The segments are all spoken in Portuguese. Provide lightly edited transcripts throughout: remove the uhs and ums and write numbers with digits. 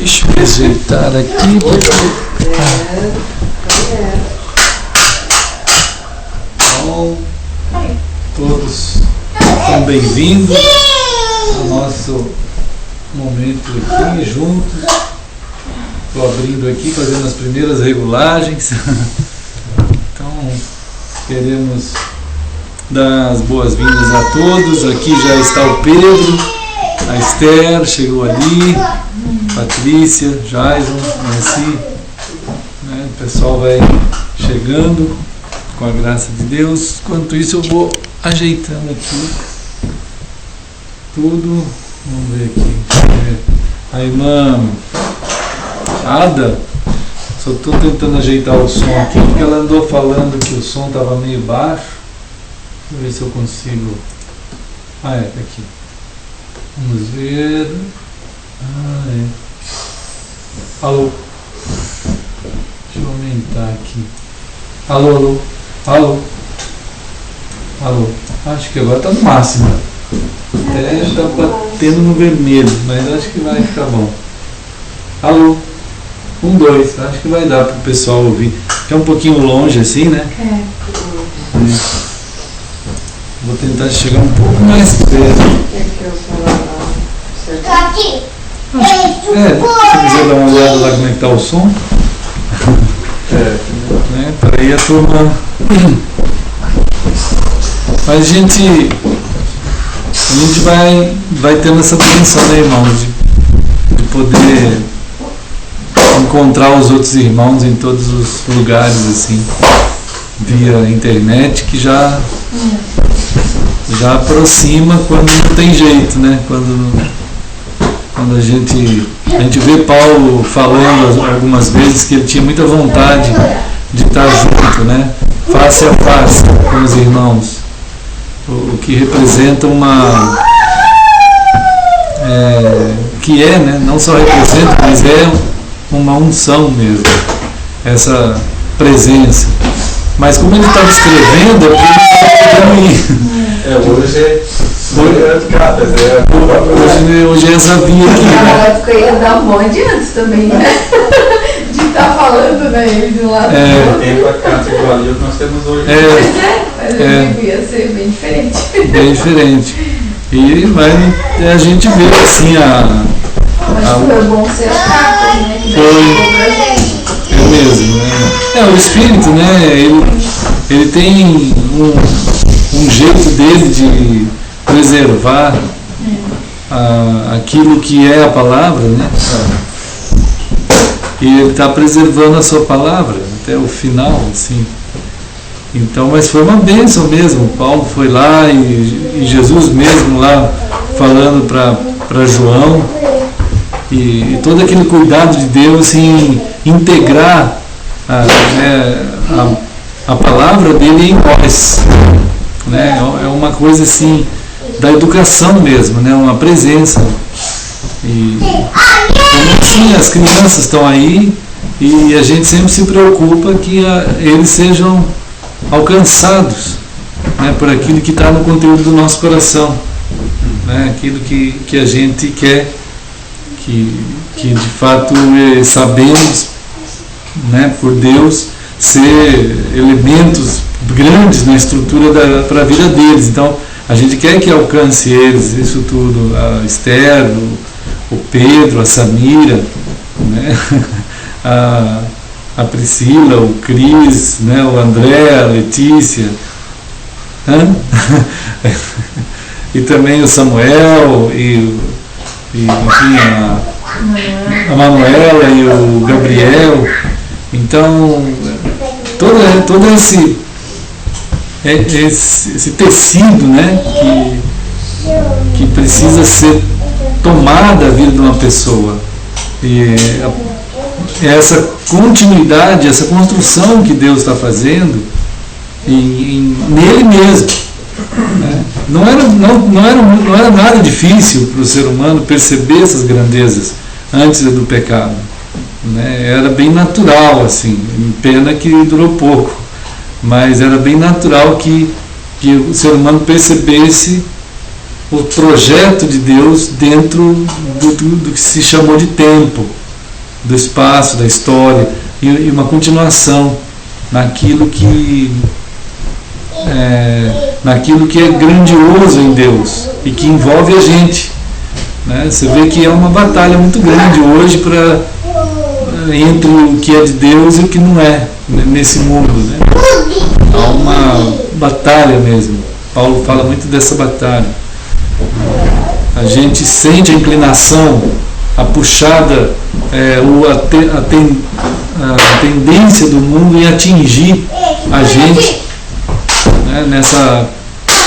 Deixa eu ajeitar aqui. Bom, todos são bem-vindos ao nosso momento aqui juntos. Estou abrindo aqui, fazendo as primeiras regulagens. Então, queremos dar as boas-vindas a todos. Aqui já está o Pedro, a Esther chegou ali, Patrícia, Jaison, Nancy, né? O pessoal vai chegando com a graça de Deus. Enquanto isso eu vou ajeitando aqui tudo. Vamos ver aqui. A irmã Ada, só estou tentando ajeitar o som aqui porque ela andou falando que o som estava meio baixo. Deixa eu ver se eu consigo. Tá aqui. Vamos ver. Alô. Deixa eu aumentar aqui. Alô. Acho que agora está no máximo. Está batendo no vermelho, mas acho que vai ficar bom. Alô. 1, 2. Acho que vai dar para o pessoal ouvir. É um pouquinho longe assim, né? Vou tentar chegar um pouco mais perto. Se quiser dar uma olhada lá como é que está o som. Para aí a turma. Mas a gente vai tendo essa tensão, né, irmão? De poder encontrar os outros irmãos em todos os lugares, assim, via internet, que já aproxima quando não tem jeito, né? Quando a gente vê Paulo falando algumas vezes que ele tinha muita vontade de estar junto, né? Face a face com os irmãos, o que representa né? Não só representa, mas é uma unção mesmo, essa presença. Mas como ele estava escrevendo, hoje é essa via aqui. Na época ia dar um monte antes também, né? De estar falando, né? Ele de um lado do outro. Tempo a casa igual ali que nós temos hoje. Mas ia ser bem diferente. Bem diferente. E a gente vê assim Mas foi bom ser a capa, né? É mesmo, né? O Espírito, né? Ele tem um jeito dele de preservar aquilo que é a palavra, né? E ele está preservando a sua palavra até o final, assim. Então, mas foi uma bênção mesmo. Paulo foi lá e Jesus mesmo lá falando para João, e todo aquele cuidado de Deus em integrar a palavra dele em nós, né? É uma coisa assim da educação mesmo, né? Uma presença. E então, assim, as crianças estão aí e a gente sempre se preocupa que eles sejam alcançados, né? Por aquilo que está no conteúdo do nosso coração, né? Aquilo que a gente quer que de fato sabemos, né, por Deus, ser elementos grandes na estrutura para a vida deles. Então a gente quer que alcance eles, isso tudo, a Esther, o Pedro, a Samira, né, a Priscila, o Cris, né, o André, a Letícia, e também o Samuel e enfim, a Manuela e o Gabriel. Então todo esse tecido, né, que precisa ser tomada a vida de uma pessoa, e essa continuidade, essa construção que Deus está fazendo nele mesmo, né? Não era nada difícil para o ser humano perceber essas grandezas antes do pecado, né? Era bem natural, assim, pena que durou pouco, mas era bem natural que o ser humano percebesse o projeto de Deus dentro do que se chamou de tempo, do espaço, da história, e uma continuação naquilo que é grandioso em Deus e que envolve a gente, né? Você vê que é uma batalha muito grande hoje entre o que é de Deus e o que não é nesse mundo, né? Há uma batalha mesmo. Paulo fala muito dessa batalha. A gente sente a inclinação, a puxada, a tendência do mundo em atingir a gente, né, nessa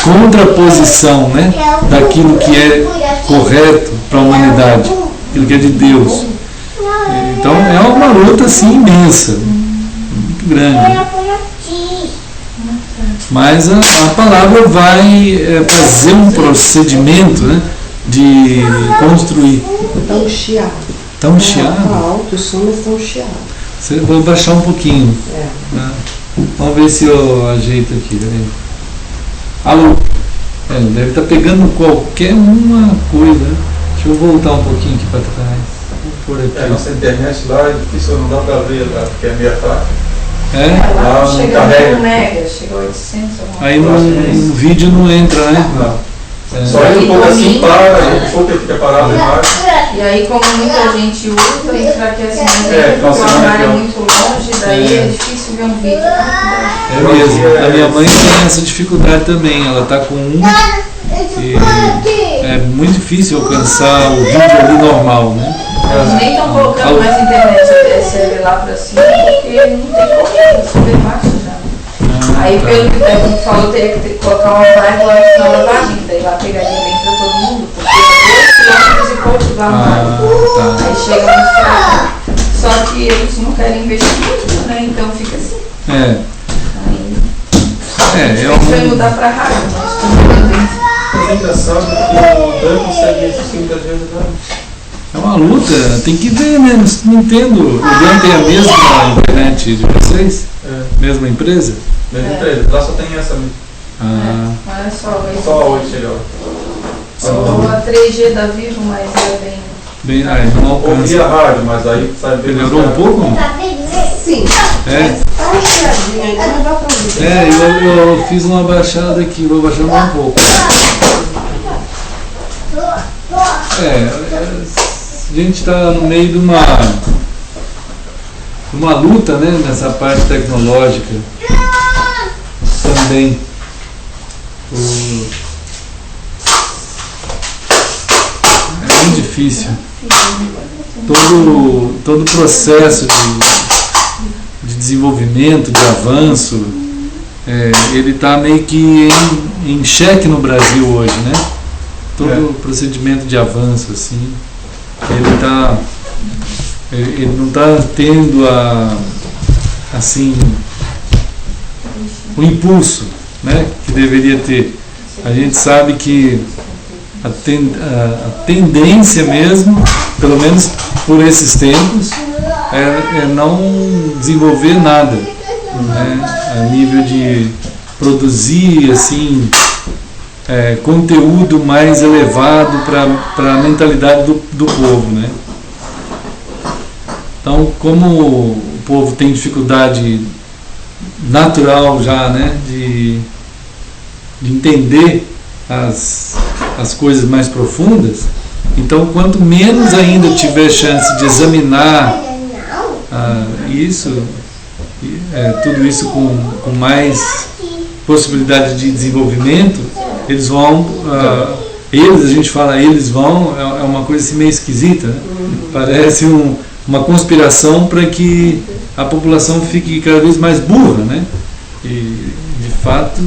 contraposição, né, daquilo que é correto para a humanidade, aquilo que é de Deus. Então é uma luta assim imensa, muito grande. Mas a palavra vai fazer um procedimento, né, de construir. Tão chiado. Tão chiado? Tá alto o som, mas tão chiado. Vou baixar um pouquinho. Né? Vamos ver se eu ajeito aqui. Né? Alô? Deve estar pegando qualquer uma coisa. Deixa eu voltar um pouquinho aqui para trás. Por aqui. Nossa internet lá é difícil, não dá para ver lá, porque é meia fraca. Lá Não chega a carrega. 1 mega, chegou a 800 ou Aí no vídeo não entra, né? Não. Só aí um pouco assim para, um pouco fica parado embaixo. E aí, como muita gente usa, o enfraquecimento porque o calciamento armário é é muito longe, daí é difícil ver um vídeo. É mesmo. A minha mãe tem essa dificuldade também. Ela está com e é muito difícil alcançar o vídeo ali normal, né? Eles nem estão colocando mais internet DSL lá pra cima, porque não tem como, é super baixo já. Aí, pelo que o técnico falou, teria que colocar uma válvula na lavagem, daí lá pegaria bem pra todo mundo, porque é 2 km e pouco do armário. Aí chega muito fraco. Só que eles não querem investir muito, né? Então fica assim. Aí vai mudar pra rádio, mas também. A gente sabe que o Dan consegue assistir muitas vezes, né? É uma luta, tem que ver, né? Não entendo. O Dan tem a mesma internet de vocês? Mesma empresa? Mesma empresa, lá só tem essa mesmo. Não é Só a 8 chegou. Só a 3G da Vivo, mas é bem. Não alcança. Ouvi a rádio, mas aí sabe bem. Melhorou um pouco? Sim. Tá chiadinho ainda, não dá pra ver. Eu fiz uma baixada aqui, vou baixar mais um pouco. A gente está no meio de uma luta, né, nessa parte tecnológica também. É muito difícil. Todo o processo de desenvolvimento, de avanço, ele está meio que em xeque no Brasil hoje, né? Todo o procedimento de avanço, assim, ele não está tendo o impulso, né, que deveria ter. A gente sabe que a tendência mesmo, pelo menos por esses tempos, é não desenvolver nada, né, a nível de produzir assim, conteúdo mais elevado para a mentalidade do povo, né? Então, como o povo tem dificuldade natural já, né, de entender as coisas mais profundas, então quanto menos ainda tiver chance de examinar tudo isso com mais possibilidade de desenvolvimento, eles vão, a gente fala eles vão, é uma coisa assim meio esquisita, né? Parece uma conspiração para que a população fique cada vez mais burra, né? E de fato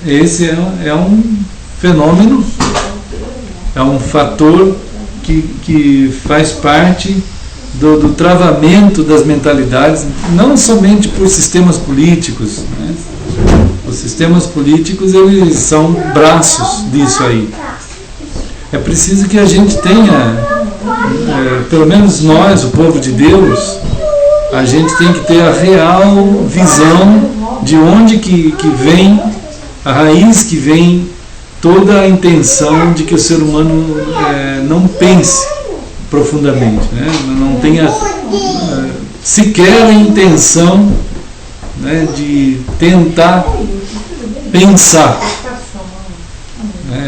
esse é um fenômeno, é um fator que faz parte do travamento das mentalidades, não somente por sistemas políticos, né? Os sistemas políticos, eles são braços disso aí. É preciso que a gente tenha, pelo menos nós, o povo de Deus, a gente tem que ter a real visão de onde que vem, a raiz que vem toda a intenção de que o ser humano não pense profundamente, né? Não tenha sequer a intenção, né, de tentar pensar.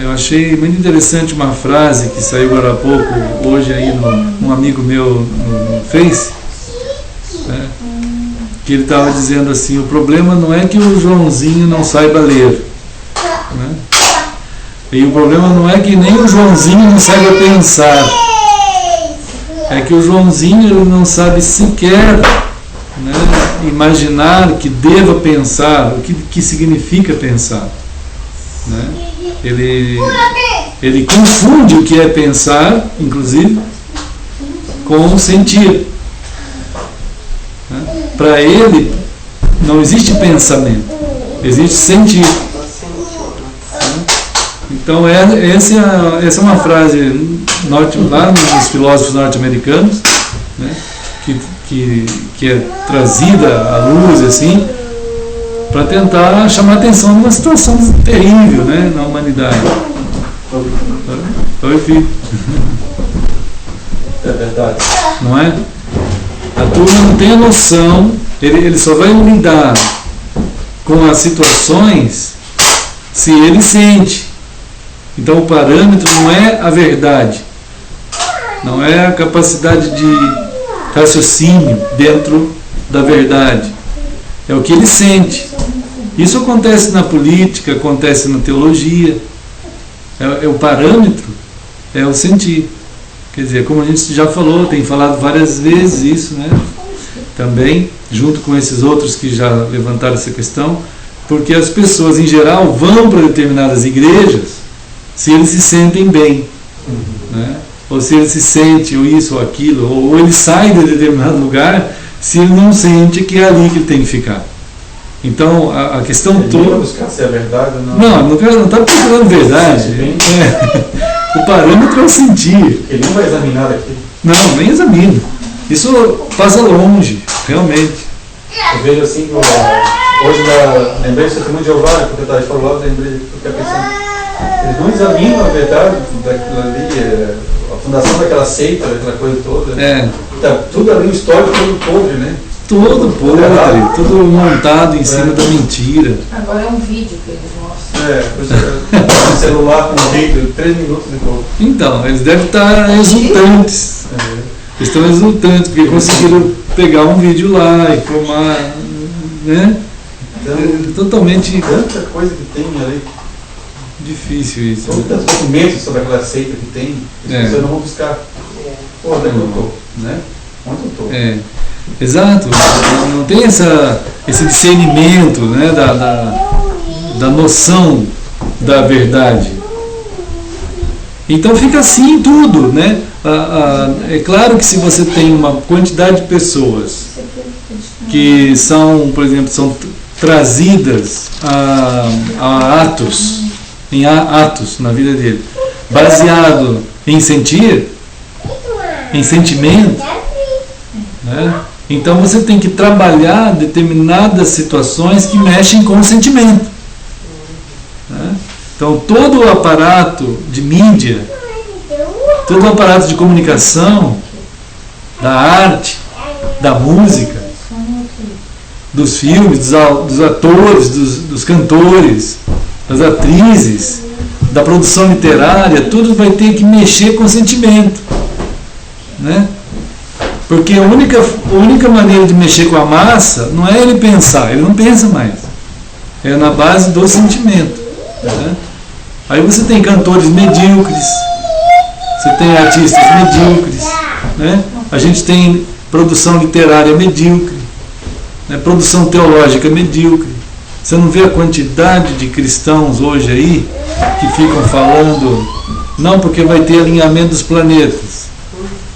Eu achei muito interessante uma frase que saiu agora há pouco, hoje aí um amigo meu no Face, né, que ele estava dizendo assim: o problema não é que o Joãozinho não saiba ler, né, e o problema não é que nem o Joãozinho não saiba pensar, é que o Joãozinho ele não sabe sequer, né, imaginar que deva pensar, o que significa pensar, né? Ele confunde o que é pensar, inclusive, com sentir, né? Para ele não existe pensamento, existe sentir, né? Então essa é uma frase lá nos filósofos norte-americanos, né? que é trazida à luz assim, para tentar chamar a atenção de uma situação terrível, né, na humanidade. Oi, filho. É verdade. Não é? A turma não tem a noção, ele só vai lidar com as situações se ele sente. Então o parâmetro não é a verdade, não é a capacidade de raciocínio dentro da verdade, é o que ele sente. Isso acontece na política, acontece na teologia. O parâmetro é o sentir. Quer dizer, como a gente já falou, tem falado várias vezes isso, né? Também, junto com esses outros que já levantaram essa questão, porque as pessoas em geral vão para determinadas igrejas se eles se sentem bem, né? Ou se ele se sente ou isso ou aquilo, ou ele sai de determinado lugar se ele não sente que é ali que ele tem que ficar. Então a questão ele toda... não vai buscar se é verdade ou não. Não está procurando verdade. O parâmetro é o sentir. Ele não vai examinar aqui. Não, nem examina. Isso passa longe, realmente. Eu vejo assim, hoje lembrei do testemunho de Jeová, porque eu estava lá, lembrei, porque pensando. Eles não examinam a verdade daquilo ali, a fundação daquela seita, daquela coisa toda. Tá tudo ali no histórico, todo podre, né? Todo podre, tudo montado em cima da mentira. Agora é um vídeo que eles mostram. Um celular com um vídeo, 3 minutos de pouco. Então, eles devem estar exultantes. Eles estão exultantes porque conseguiram pegar um vídeo lá e formar, né? Então, totalmente... Tanta coisa que tem ali. Difícil isso. Tantos documentos sobre aquela seita que tem, as pessoas não vão buscar. Pô, onde é que eu estou? Né? Onde eu estou? Exato. Não tem esse discernimento, né, da noção da verdade. Então fica assim tudo, né? É claro que se você tem uma quantidade de pessoas que são, por exemplo, são trazidas a atos, em atos na vida dele, baseado em sentir, em sentimento, né? Então você tem que trabalhar determinadas situações que mexem com o sentimento, né? Então todo o aparato de mídia, todo o aparato de comunicação, da arte, da música, dos filmes, dos atores, dos cantores, das atrizes, da produção literária, tudo vai ter que mexer com o sentimento, né? Porque a única maneira de mexer com a massa não é ele pensar, ele não pensa mais, é na base do sentimento, né? Aí você tem cantores medíocres, você tem artistas medíocres, né? A gente tem produção literária medíocre, né? Produção teológica medíocre. Você não vê a quantidade de cristãos hoje aí que ficam falando, não porque vai ter alinhamento dos planetas,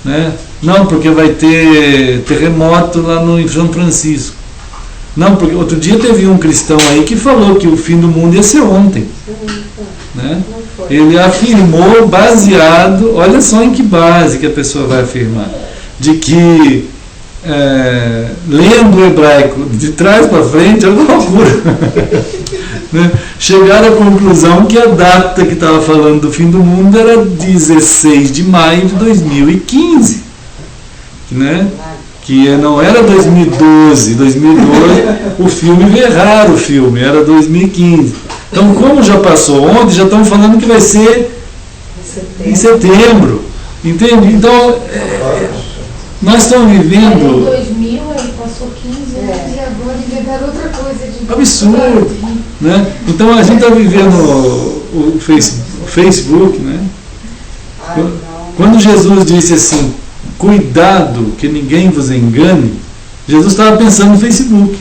né? Não porque vai ter terremoto lá em São Francisco, não porque outro dia teve um cristão aí que falou que o fim do mundo ia ser ontem, né? Ele afirmou baseado, olha só em que base que a pessoa vai afirmar, de que lendo o hebraico de trás para frente é uma loucura. Né? Chegaram à conclusão que a data que estava falando do fim do mundo era 16 de maio de 2015, né? que não era 2012, o filme veio errado, o filme, era 2015. Então, como já passou ontem, já estão falando que vai ser em setembro. Entende? Então, nós estamos vivendo... Em 2000, aí passou 15 anos e agora inventaram outra coisa. Absurdo, né? Então, a gente está vivendo o Facebook, né? Quando Jesus disse assim, cuidado que ninguém vos engane, Jesus estava pensando no Facebook.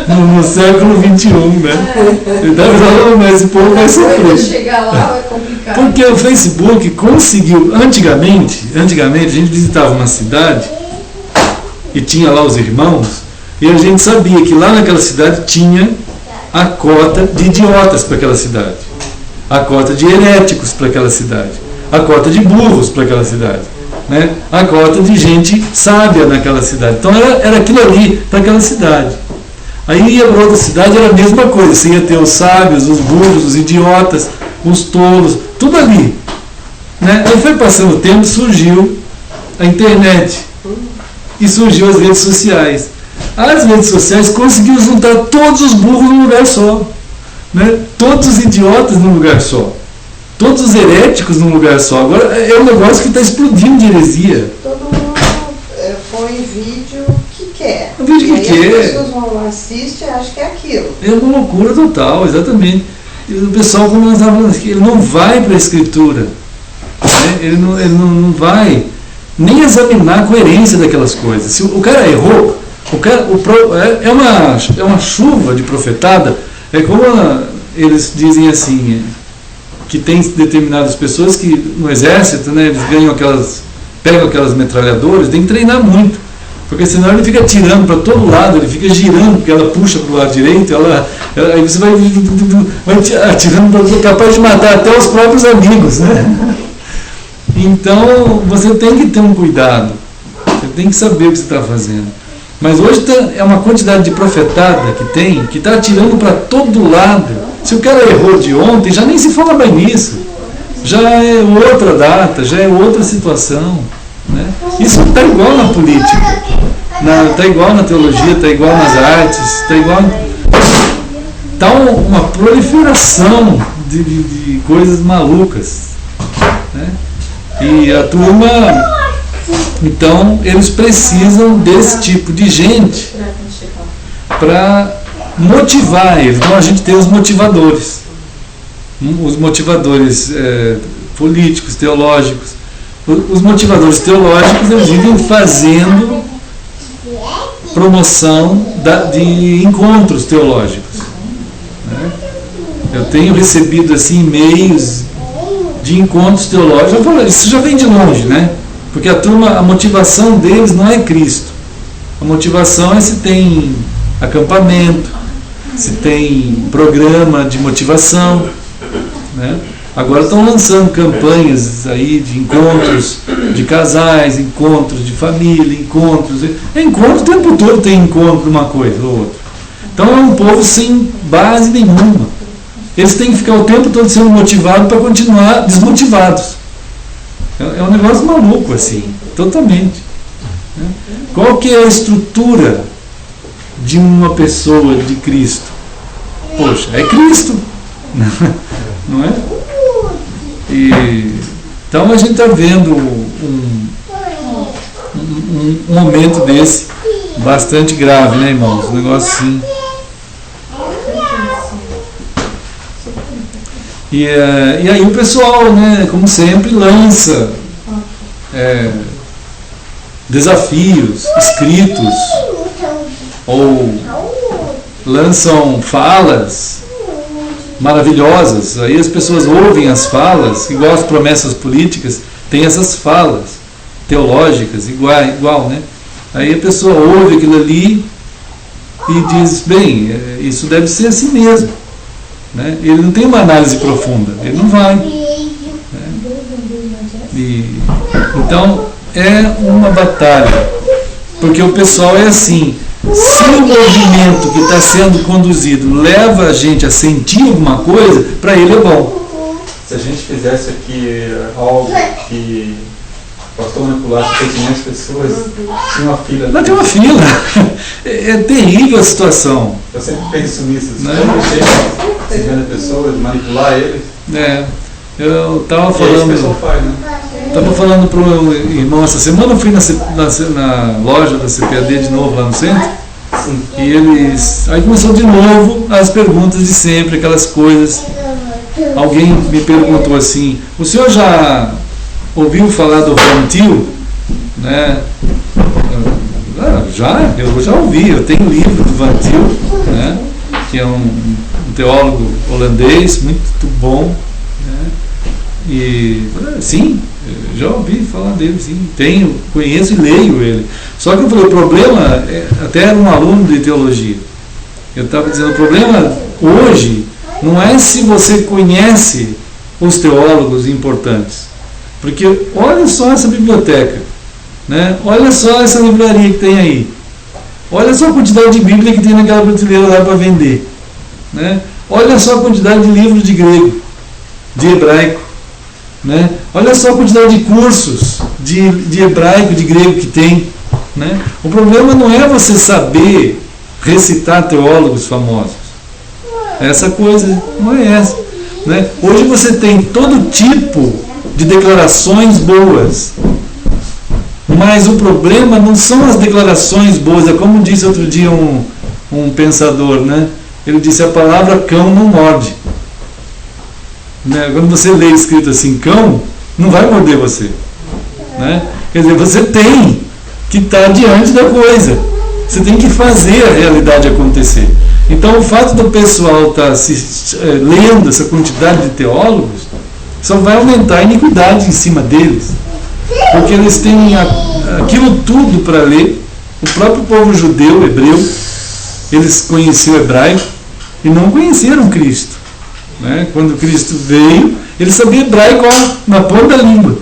no século XXI, né? Ele estava falando, mas esse povo vai sofrer. Chegar lá vai complicar. Porque o Facebook conseguiu, antigamente a gente visitava uma cidade e tinha lá os irmãos, e a gente sabia que lá naquela cidade tinha a cota de idiotas para aquela cidade, a cota de heréticos para aquela cidade, a cota de burros para aquela cidade, né? A cota de gente sábia naquela cidade. Então era aquilo ali para aquela cidade. Aí ia para outra cidade, era a mesma coisa. Você ia ter os sábios, os burros, os idiotas, os tolos, tudo ali, né? Aí foi passando o tempo, surgiu a internet e surgiu as redes sociais. As redes sociais conseguiram juntar todos os burros num lugar só, né? Todos os idiotas num lugar só, todos os heréticos num lugar só. Agora é um negócio que está explodindo de heresia. Todo mundo põe vídeo que quer. O vídeo que quer. As pessoas vão lá, assistem e acham que é aquilo. É uma loucura total, exatamente. E o pessoal, como nós estávamos falando, ele não vai para a Escritura, né? Ele não vai nem examinar a coerência daquelas coisas. Se o cara errou, é uma chuva de profetada. É como eles dizem assim, que tem determinadas pessoas que no exército, né, eles pegam aquelas metralhadoras, tem que treinar muito, porque senão ele fica atirando para todo lado, ele fica girando, porque ela puxa para o lado direito, aí você vai atirando, capaz de matar até os próprios amigos, né? Então você tem que ter um cuidado, você tem que saber o que você está fazendo. Mas hoje é uma quantidade de profetada que está atirando para todo lado. Se o cara errou de ontem, já nem se fala mais nisso. Já é outra data, já é outra situação, né? Isso está igual na política, está igual na teologia, está igual nas artes, está igual... Está uma proliferação de coisas malucas, né? E a turma... Então, eles precisam desse tipo de gente para motivar eles. Então, a gente tem os motivadores. Os motivadores políticos, teológicos. Os motivadores teológicos, eles vivem fazendo promoção de encontros teológicos, né? Eu tenho recebido assim e-mails de encontros teológicos. Eu falo, isso já vem de longe, né? Porque a motivação deles não é Cristo. A motivação é se tem acampamento, se tem programa de motivação, né? Agora estão lançando campanhas aí de encontros de casais, encontros de família, encontros o tempo todo tem encontro de uma coisa ou outra. Então é um povo sem base nenhuma. Eles têm que ficar o tempo todo sendo motivados para continuar desmotivados. É um negócio maluco assim, totalmente, né? Qual que é a estrutura de uma pessoa de Cristo? Poxa, é Cristo, não é? Então a gente está vendo um momento desse bastante grave, né, irmãos? Um negócio assim. E aí o pessoal, né, como sempre, lança desafios escritos ou lançam falas maravilhosas. Aí as pessoas ouvem as falas, igual as promessas políticas, tem essas falas teológicas, igual, né? Aí a pessoa ouve aquilo ali e diz, bem, isso deve ser assim mesmo, né? Ele não tem uma análise profunda, ele não vai, né? Então é uma batalha, porque o pessoal é assim. Se o movimento que está sendo conduzido leva a gente a sentir alguma coisa, para ele é bom. Se a gente fizesse aqui algo que pastor manipulasse 500 pessoas, tinha uma fila. Não, tem uma fila. É terrível a situação. Eu sempre penso nisso, Não. se vendo pessoas, manipular eles. Eu estava E é isso que o falando. pessoal faz, né? Estava falando para o irmão essa semana, eu fui na loja da CPAD de novo lá no centro, e eles. Aí começou de novo as perguntas de sempre, aquelas coisas. Alguém me perguntou assim: o senhor já ouviu falar do Van Til? Né? Eu já ouvi, eu tenho livro do Van Til, né? Que é um teólogo holandês, muito bom. Né? E sim, já ouvi falar dele, sim, conheço e leio ele. Só que eu falei, o problema, até era um aluno de teologia, eu estava dizendo, o problema hoje não é se você conhece os teólogos importantes, porque olha só essa biblioteca, né? Olha só essa livraria que tem aí, olha só a quantidade de Bíblia que tem naquela prateleira lá para vender, né? Olha só a quantidade de livros de grego, de hebraico, né? Olha só a quantidade de cursos de hebraico, de grego que tem, né? O problema não é você saber recitar teólogos famosos, essa coisa não é essa, né? Hoje você tem todo tipo de declarações boas, mas o problema não são as declarações boas, é como disse outro dia um pensador, né? Ele disse, a palavra cão não morde. Né? Quando você lê escrito assim, cão, não vai morder você. Né? Quer dizer, você tem que estar diante da coisa. Você tem que fazer a realidade acontecer. Então, o fato do pessoal estar lendo essa quantidade de teólogos só vai aumentar a iniquidade em cima deles. Porque eles têm aquilo tudo para ler. O próprio povo judeu, hebreu, eles conheciam o hebraico e não conheceram Cristo. Né? Quando Cristo veio, ele sabia hebraico na ponta da língua.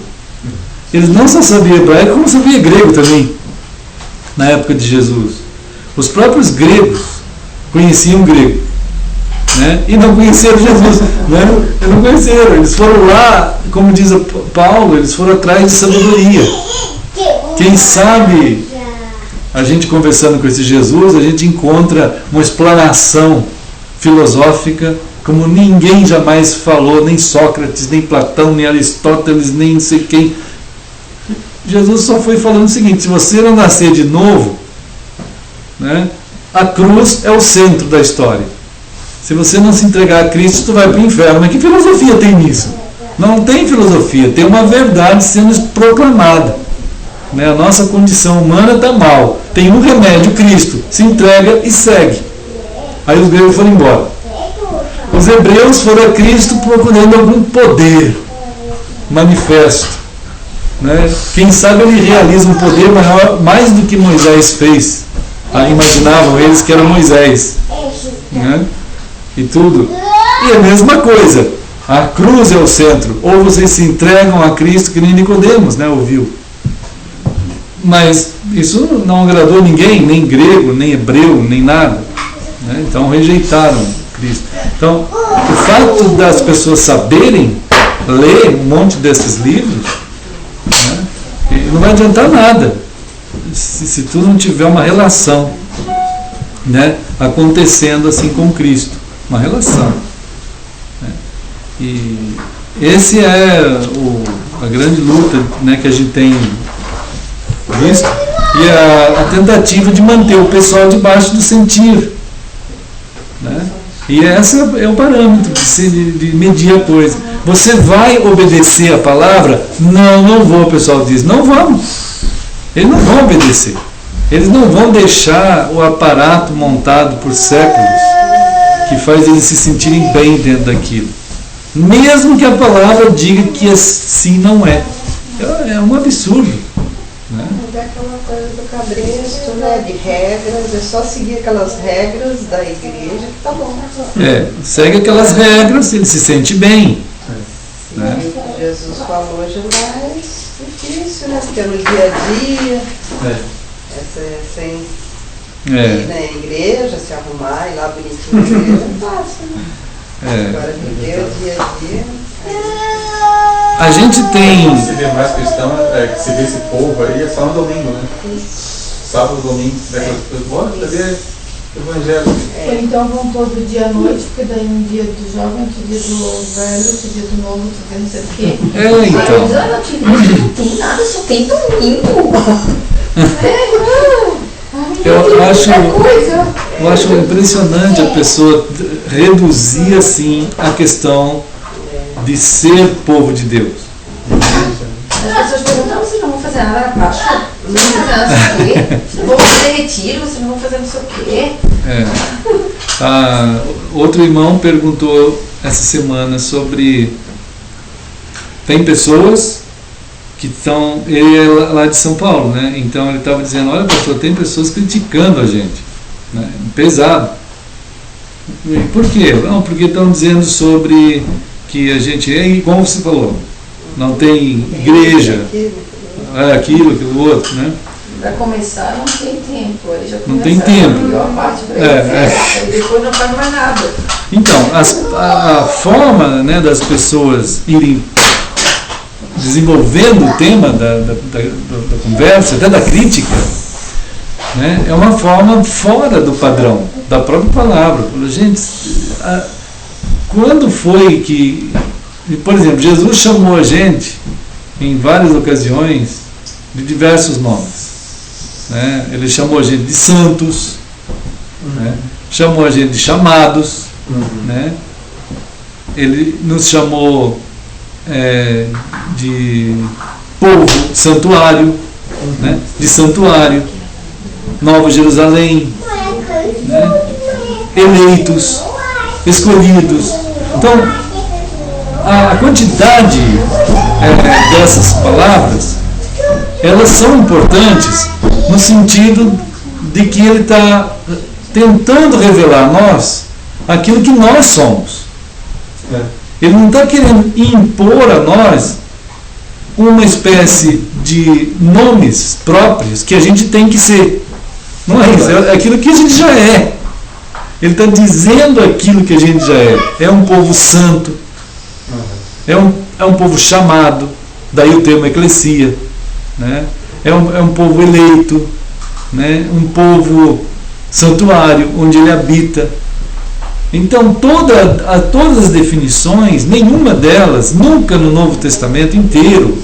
Eles não só sabiam hebraico, como sabia grego também, na época de Jesus. Os próprios gregos conheciam grego, né? E não conheceram Jesus. Né? Eles não conheceram. Eles foram lá, como diz Paulo, eles foram atrás de sabedoria. Quem sabe, a gente conversando com esse Jesus, a gente encontra uma explanação filosófica como ninguém jamais falou, nem Sócrates, nem Platão, nem Aristóteles, nem não sei quem. Jesus só foi falando o seguinte: se você não nascer de novo, né, a cruz é o centro da história. Se você não se entregar a Cristo, tu vai para o inferno. Mas que filosofia tem nisso? Não tem filosofia, tem uma verdade sendo proclamada. Né? A nossa condição humana está mal. Tem um remédio, Cristo. Se entrega e segue. Aí os gregos foram embora. Os hebreus foram a Cristo procurando algum poder manifesto. Né? Quem sabe ele realiza um poder maior, mais do que Moisés fez. Imaginavam eles que era Moisés. Né? E tudo. E a mesma coisa. A cruz é o centro. Ou vocês se entregam a Cristo, que nem Nicodemos, né, ouviu. Mas isso não agradou ninguém, nem grego, nem hebreu, nem nada. Né? Então rejeitaram Cristo. Então, o fato das pessoas saberem ler um monte desses livros, né, não vai adiantar nada se tu não tiver uma relação, né, acontecendo assim com Cristo, uma relação, né? E esse é a grande luta, né, que a gente tem visto, e a tentativa de manter o pessoal debaixo do sentir, né? E esse é o parâmetro de medir a coisa. Você vai obedecer a palavra? Não, não vou, o pessoal diz. Não vamos. Eles não vão obedecer. Eles não vão deixar o aparato montado por séculos que faz eles se sentirem bem dentro daquilo. Mesmo que a palavra diga que assim não é. É um absurdo. Né? É aquela coisa do cabresto, né? De regras, é só seguir aquelas regras da igreja que tá bom. Segue aquelas regras, ele se sente bem. Né? Jesus falou hoje é mais difícil, né? Porque no dia a dia, sem ir na igreja, se arrumar, ir lá bonitinho na igreja, é fácil, né? Agora viver o dia a dia. A gente tem... Se vê mais questão, que se vê esse povo aí, é só no domingo, né? Sábado, domingo, daquelas pessoas, bora saber evangelho. Ou então vão todo dia à noite, porque daí um dia do jovem, outro dia do velho, outro dia do novo, outro dia não sei o quê. Então. Não tem nada, só tem domingo. Eu acho impressionante a pessoa reduzir assim a questão de ser povo de Deus. As pessoas perguntam, vocês não vão fazer nada na Páscoa? Vocês não vão fazer nada não sei o quê? Vocês não vão fazer retiro? Vocês não vão fazer não sei o quê? Outro irmão perguntou essa semana sobre... Tem pessoas que estão... Ele é lá de São Paulo, né? Então ele estava dizendo, olha pastor, tem pessoas criticando a gente, né? Pesado. E por quê? Não, porque estão dizendo sobre que a gente é igual você falou, não tem igreja, aquilo, outro, né? Para começar não tem tempo, aí já não tem tempo. Aí depois não faz mais nada. Então, a forma, né, das pessoas irem desenvolvendo o tema da conversa, até da crítica, né, é uma forma fora do padrão da própria palavra. Gente, quando foi que, por exemplo, Jesus chamou a gente em várias ocasiões de diversos nomes, né? Ele chamou a gente de santos, né? Chamou a gente de chamados, né? Ele nos chamou de povo, santuário, né? De santuário, Nova Jerusalém, né? Eleitos, escolhidos. Então, a quantidade dessas palavras, elas são importantes no sentido de que ele está tentando revelar a nós aquilo que nós somos. Ele não está querendo impor a nós uma espécie de nomes próprios que a gente tem que ser. Não é isso, é aquilo que a gente já é. Ele está dizendo aquilo que a gente já é. É um povo santo, é um povo chamado, daí o termo eclesia, né? É um povo eleito, né? Um povo santuário, onde ele habita. Então todas as definições, nenhuma delas, nunca no Novo Testamento inteiro,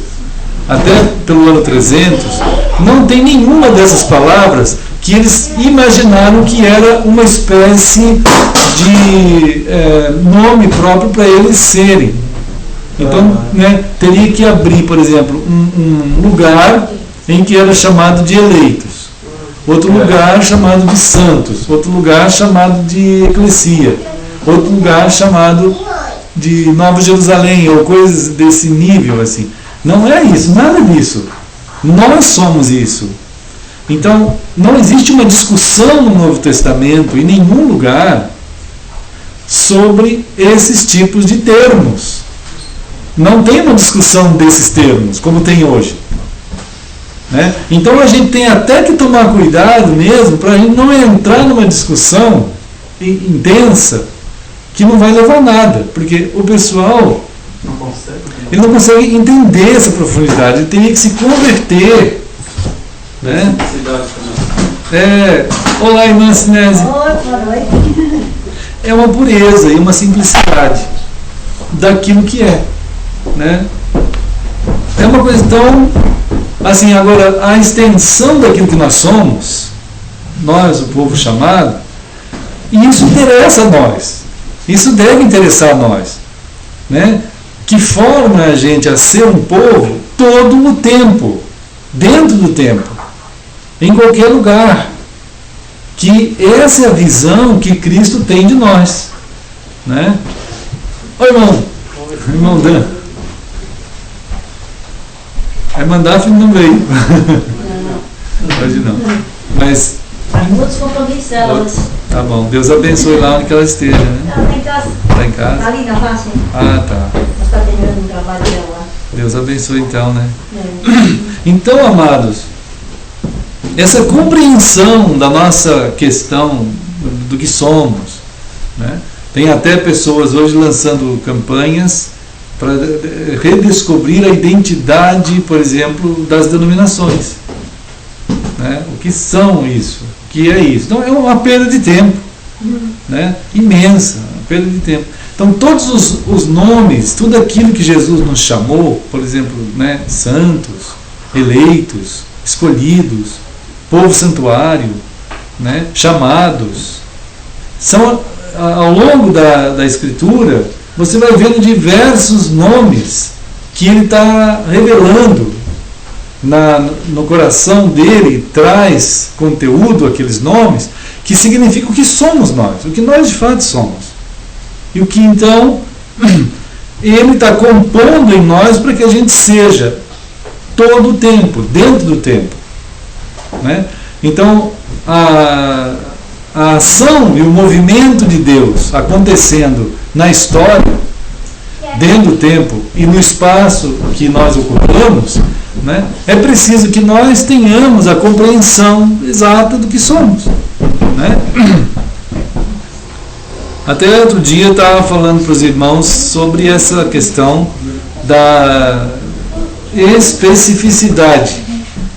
até pelo ano 300, não tem nenhuma dessas palavras que eles imaginaram que era uma espécie de nome próprio para eles serem. Então, né, teria que abrir, por exemplo, um lugar em que era chamado de eleitos, outro lugar chamado de santos, outro lugar chamado de eclesia, outro lugar chamado de Nova Jerusalém, ou coisas desse nível assim. Não é isso, nada disso. Nós somos isso. Então, não existe uma discussão no Novo Testamento, em nenhum lugar, sobre esses tipos de termos. Não tem uma discussão desses termos, como tem hoje. Né? Então a gente tem até que tomar cuidado mesmo para a gente não entrar numa discussão intensa que não vai levar a nada, porque o pessoal ele não consegue entender essa profundidade, ele teria que se converter. Né? Olá, irmã Sinese. É uma pureza e uma simplicidade daquilo que é. Né? É uma coisa tão assim. Agora, a extensão daquilo que nós somos, nós, o povo chamado, e isso interessa a nós, isso deve interessar a nós, né? Que forma a gente a ser um povo todo o tempo, dentro do tempo, em qualquer lugar, que essa é a visão que Cristo tem de nós, né? Oi, irmão Dan. A irmã Daphne não veio. Não. Hoje não. Mas. Muitos compromissos delas. Tá bom. Deus abençoe lá onde que ela esteja, né? Ela está em casa. Está em casa? Está ali na face. Ah, tá. Ela está terminando o trabalho dela lá. Deus abençoe então, né? Então, amados, essa compreensão da nossa questão do que somos, né? Tem até pessoas hoje lançando campanhas para redescobrir a identidade, por exemplo, das denominações. Né? O que são isso? O que é isso? Então é uma perda de tempo, né? Imensa, uma perda de tempo. Então todos os nomes, tudo aquilo que Jesus nos chamou, por exemplo, né? Santos, eleitos, escolhidos, povo santuário, né? Chamados, são, ao longo da Escritura, você vai vendo diversos nomes que ele está revelando no coração dele, traz conteúdo, aqueles nomes, que significam o que somos nós, o que nós de fato somos. E o que então ele está compondo em nós para que a gente seja todo o tempo, dentro do tempo. Né? Então, a ação e o movimento de Deus acontecendo na história, dentro do tempo e no espaço que nós ocupamos, né, é preciso que nós tenhamos a compreensão exata do que somos. Né? Até outro dia eu estava falando para os irmãos sobre essa questão da especificidade,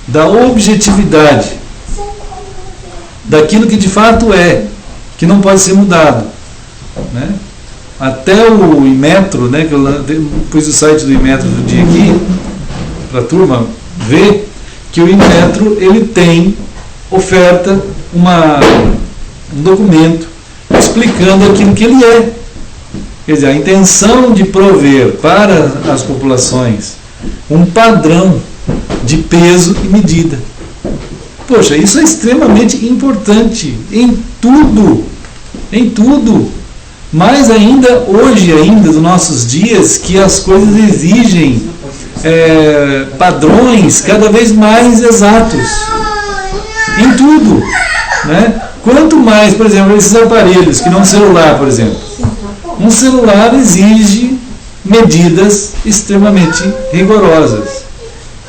da objetividade, daquilo que de fato é, que não pode ser mudado. Né? Até o Imetro, né, que eu pus o site do Imetro do dia aqui, para a turma ver, que o Imetro ele tem, oferta um documento explicando aquilo que ele é. Quer dizer, a intenção de prover para as populações um padrão de peso e medida. Poxa, isso é extremamente importante em tudo, mais ainda hoje, ainda dos nossos dias, que as coisas exigem padrões cada vez mais exatos, em tudo, né? Quanto mais, por exemplo, esses aparelhos, que não um celular, por exemplo, um celular exige medidas extremamente rigorosas,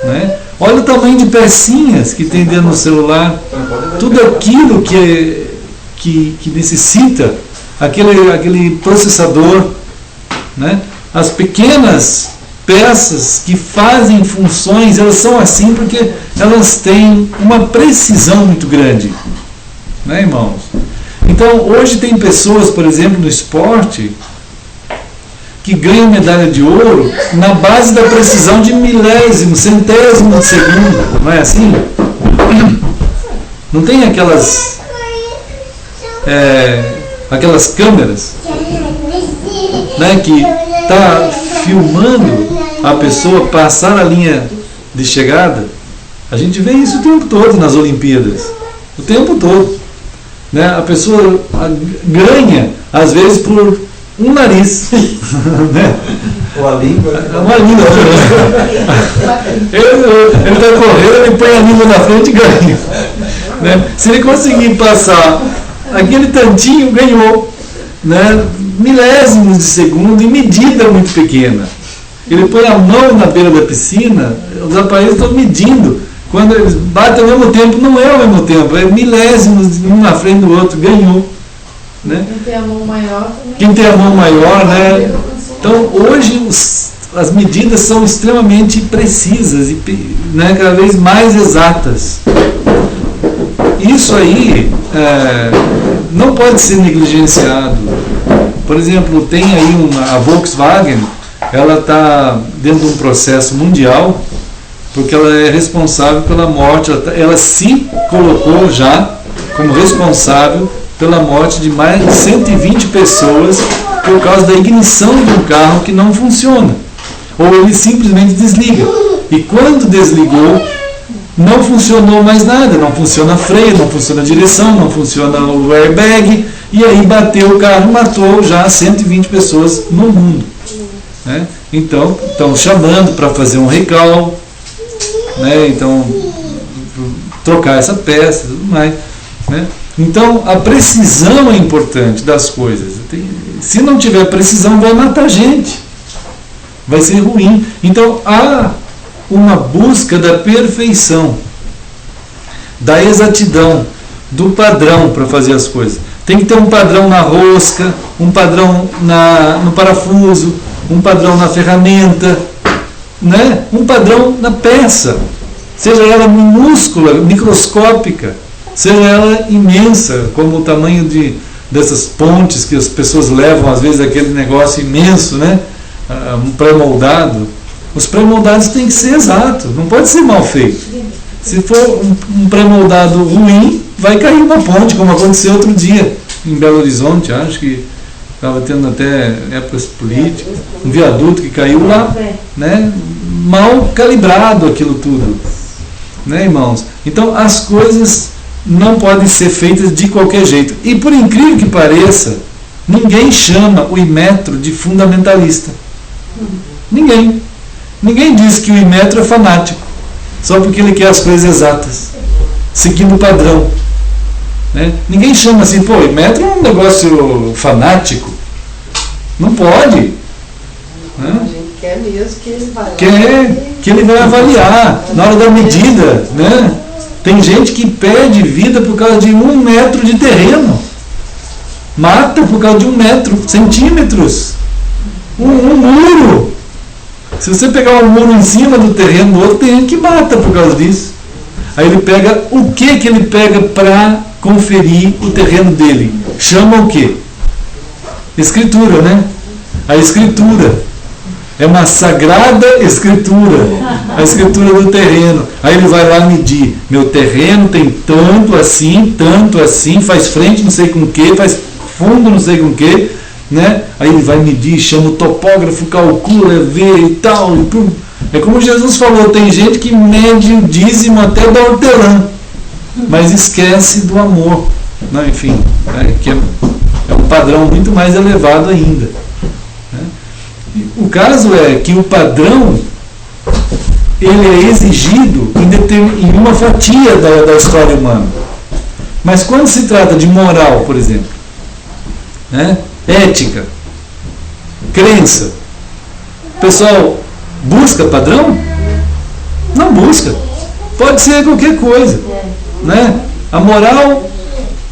né? Olha o tamanho de pecinhas que tem dentro do celular, tudo aquilo que necessita, aquele processador, né? As pequenas peças que fazem funções, elas são assim porque elas têm uma precisão muito grande, né, irmãos? Então, hoje tem pessoas, por exemplo, no esporte, que ganham medalha de ouro na base da precisão de milésimo, centésimo de segundo, não é assim? Não tem aquelas câmeras, né, que está filmando a pessoa passar a linha de chegada? A gente vê isso o tempo todo nas Olimpíadas, o tempo todo, né? A pessoa ganha, às vezes, por um nariz, né? Uma língua. Uma língua. Ele está correndo, ele põe a língua na frente e ganha. Né? Se ele conseguir passar aquele tantinho, ganhou. Né? Milésimos de segundo, em medida muito pequena. Ele põe a mão na beira da piscina, os aparelhos estão medindo. Quando eles batem ao mesmo tempo, não é ao mesmo tempo, é milésimos, um na frente do outro, ganhou. Né? Quem tem a mão maior também. Quem tem a mão maior, né? Então, hoje as medidas são extremamente precisas e, né, cada vez mais exatas. Isso aí não pode ser negligenciado. Por exemplo, tem aí a Volkswagen, ela está dentro de um processo mundial, porque ela é responsável pela morte, ela se colocou já como responsável pela morte de mais de 120 pessoas por causa da ignição de um carro que não funciona. Ou ele simplesmente desliga. E quando desligou, não funcionou mais nada. Não funciona freio, não funciona a direção, não funciona o airbag. E aí bateu o carro e matou já 120 pessoas no mundo. Né? Então, estão chamando para fazer um recall. Né? Então, trocar essa peça e tudo mais. Né? Então, a precisão é importante das coisas. Se não tiver precisão, vai matar gente. Vai ser ruim. Então, há uma busca da perfeição, da exatidão, do padrão para fazer as coisas. Tem que ter um padrão na rosca, um padrão no parafuso, um padrão na ferramenta, né? Um padrão na peça, seja ela minúscula, microscópica, seja ela imensa, como o tamanho dessas pontes que as pessoas levam, às vezes, aquele negócio imenso, né? Um pré-moldado. Os pré-moldados têm que ser exatos, não pode ser mal feito. Se for um pré-moldado ruim, vai cair uma ponte, como aconteceu outro dia em Belo Horizonte, acho que estava tendo até épocas políticas, um viaduto que caiu lá, né? Mal calibrado aquilo tudo, né, irmãos? Então as coisas não podem ser feitas de qualquer jeito. E por incrível que pareça, ninguém chama o Imetro de fundamentalista. Ninguém. Ninguém diz que o Imetro é fanático, só porque ele quer as coisas exatas, seguindo o padrão. Né? Ninguém chama assim, pô, Imetro é um negócio fanático. Não pode. Né? A gente quer mesmo que ele vai lá. Quer que ele vai avaliar na hora da medida. Né? Tem gente que perde vida por causa de 1 metro de terreno. Mata por causa de 1 metro, centímetros. Um muro. Se você pegar um muro em cima do terreno do outro, tem gente que mata por causa disso. Aí ele pega, o que ele pega para conferir o terreno dele? Chama o quê? Escritura, né? A escritura. É uma sagrada escritura. A escritura do terreno. Aí ele vai lá medir. Meu terreno tem tanto assim, faz frente não sei com o que, faz fundo não sei com o que. Né? Aí ele vai medir, chama o topógrafo, calcula, vê e tal. É como Jesus falou, tem gente que mede o dízimo até da hortelã, mas esquece do amor. Não, enfim, que é um padrão muito mais elevado ainda. Né? O caso é que o padrão ele é exigido em uma fatia da história humana. Mas quando se trata de moral, por exemplo, né? Ética, crença, o pessoal busca padrão? Não busca. Pode ser qualquer coisa. Né? A moral,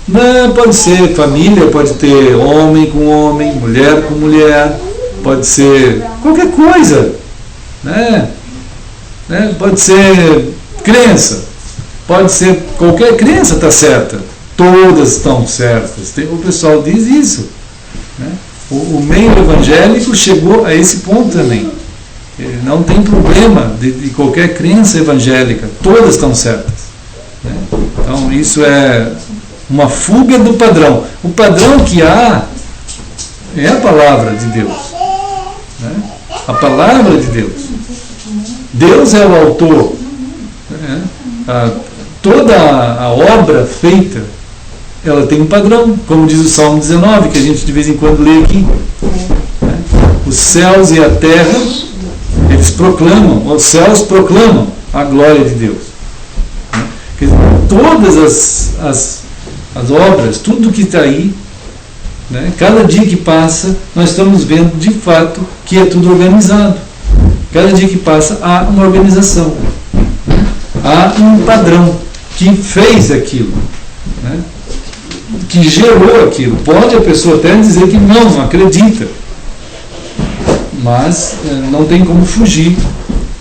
né, pode ser família, pode ter homem com homem, mulher com mulher, pode ser qualquer coisa. Né? Pode ser crença, pode ser qualquer crença está certa. Todas estão certas. O pessoal diz isso. Né? O meio evangélico chegou a esse ponto também. Não tem problema de qualquer crença evangélica, todas estão certas. Né? Então isso é uma fuga do padrão. O padrão que há é a palavra de Deus. Né? A palavra de Deus. Deus é o autor. Né? Toda a obra feita, ela tem um padrão, como diz o Salmo 19, que a gente de vez em quando lê aqui. Né? Os céus e a terra, eles proclamam, os céus proclamam a glória de Deus. Né? Quer dizer, todas as obras, tudo que está aí, né? Cada dia que passa, nós estamos vendo de fato que é tudo organizado. Cada dia que passa, há uma organização. Né? Há um padrão que fez aquilo. Né? Que gerou aquilo. Pode a pessoa até dizer que não acredita, mas não tem como fugir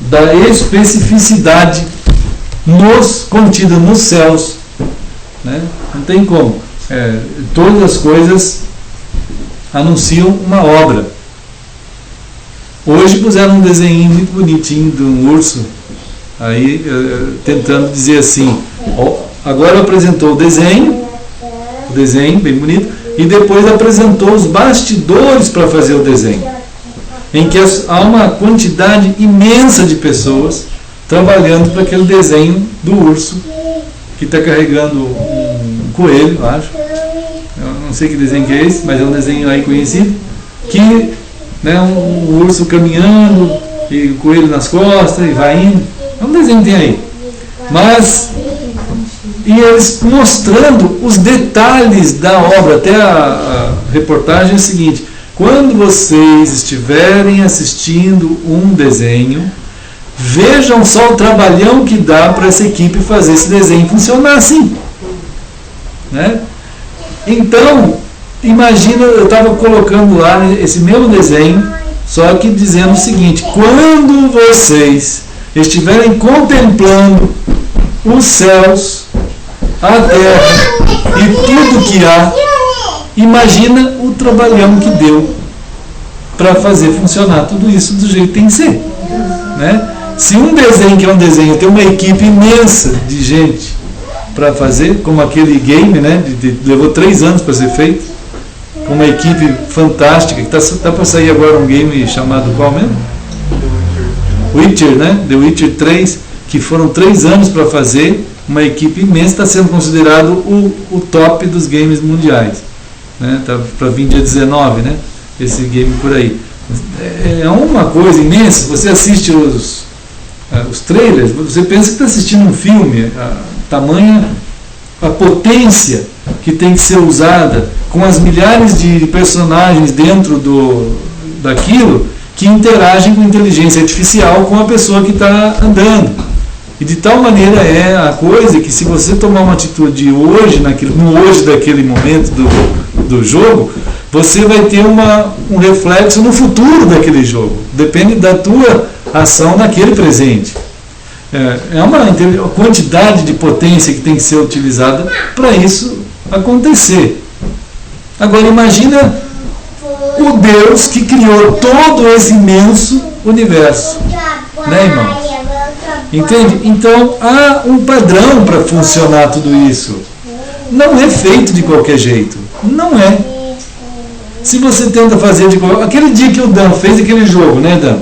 da especificidade contida nos céus. Né? Não tem como. Todas as coisas anunciam uma obra. Hoje puseram um desenho muito bonitinho de um urso, aí tentando dizer assim, agora apresentou o desenho bem bonito, e depois apresentou os bastidores para fazer o desenho, em que há uma quantidade imensa de pessoas trabalhando para aquele desenho do urso, que está carregando um coelho, acho. Eu não sei que desenho que é esse, mas é um desenho aí conhecido, que, né, um urso caminhando, e o coelho nas costas, e vai indo. É um desenho que tem aí. Mas... E eles mostrando os detalhes da obra. Até a reportagem é o seguinte: quando vocês estiverem assistindo um desenho, vejam só o trabalhão que dá para essa equipe fazer esse desenho funcionar assim. Né? Então, imagina, eu estava colocando lá esse mesmo desenho Só que dizendo o seguinte: quando vocês estiverem contemplando os céus, a terra e tudo que há, imagina o trabalhão que deu para fazer funcionar tudo isso do jeito que tem que ser, né? Se um desenho que é um desenho tem uma equipe imensa de gente para fazer, como aquele game, né? Levou 3 anos para ser feito, com uma equipe fantástica, que tá para sair agora um game chamado qual mesmo? Witcher, né? The Witcher 3, que foram 3 anos para fazer, uma equipe imensa, está sendo considerado o top dos games mundiais, né? Tá para vir dia 19, né? Esse game por aí. É uma coisa imensa. Você assiste os trailers, você pensa que está assistindo um filme, a potência que tem que ser usada, com as milhares de personagens dentro daquilo, que interagem com inteligência artificial com a pessoa que está andando. E de tal maneira é a coisa que, se você tomar uma atitude hoje, no hoje daquele momento do jogo, você vai ter um reflexo no futuro daquele jogo. Depende da tua ação naquele presente. É uma quantidade de potência que tem que ser utilizada para isso acontecer. Agora imagina o Deus que criou todo esse imenso universo, né, irmão? Entende? Então há um padrão para funcionar tudo isso. Não é feito de qualquer jeito. Não é. Se você tenta fazer de qualquer... Aquele dia que o Dan fez aquele jogo, né, Dan?